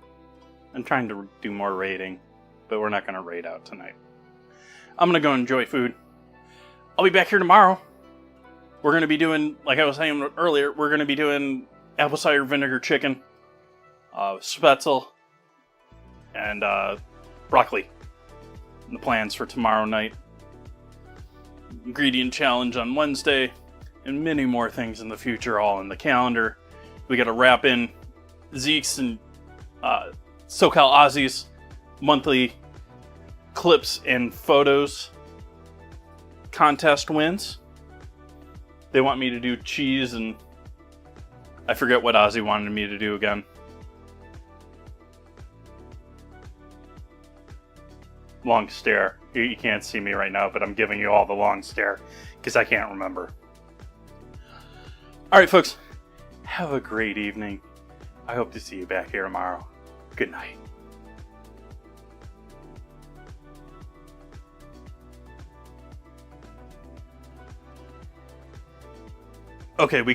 S1: I'm trying to do more raiding, but we're not going to raid out tonight. I'm going to go enjoy food. I'll be back here tomorrow. We're going to be doing, like I was saying earlier, we're going to be doing apple cider vinegar chicken, spetzel, and broccoli. The plans for tomorrow night. Ingredient challenge on Wednesday. And many more things in the future, all in the calendar. We got to wrap in Zeke's and SoCal Aussie's monthly clips and photos contest wins. They want me to do cheese and I forget what Aussie wanted me to do again. Long stare. You can't see me right now, but I'm giving you all the long stare because I can't remember. Alright, folks, have a great evening. I hope to see you back here tomorrow. Good night. Okay, we can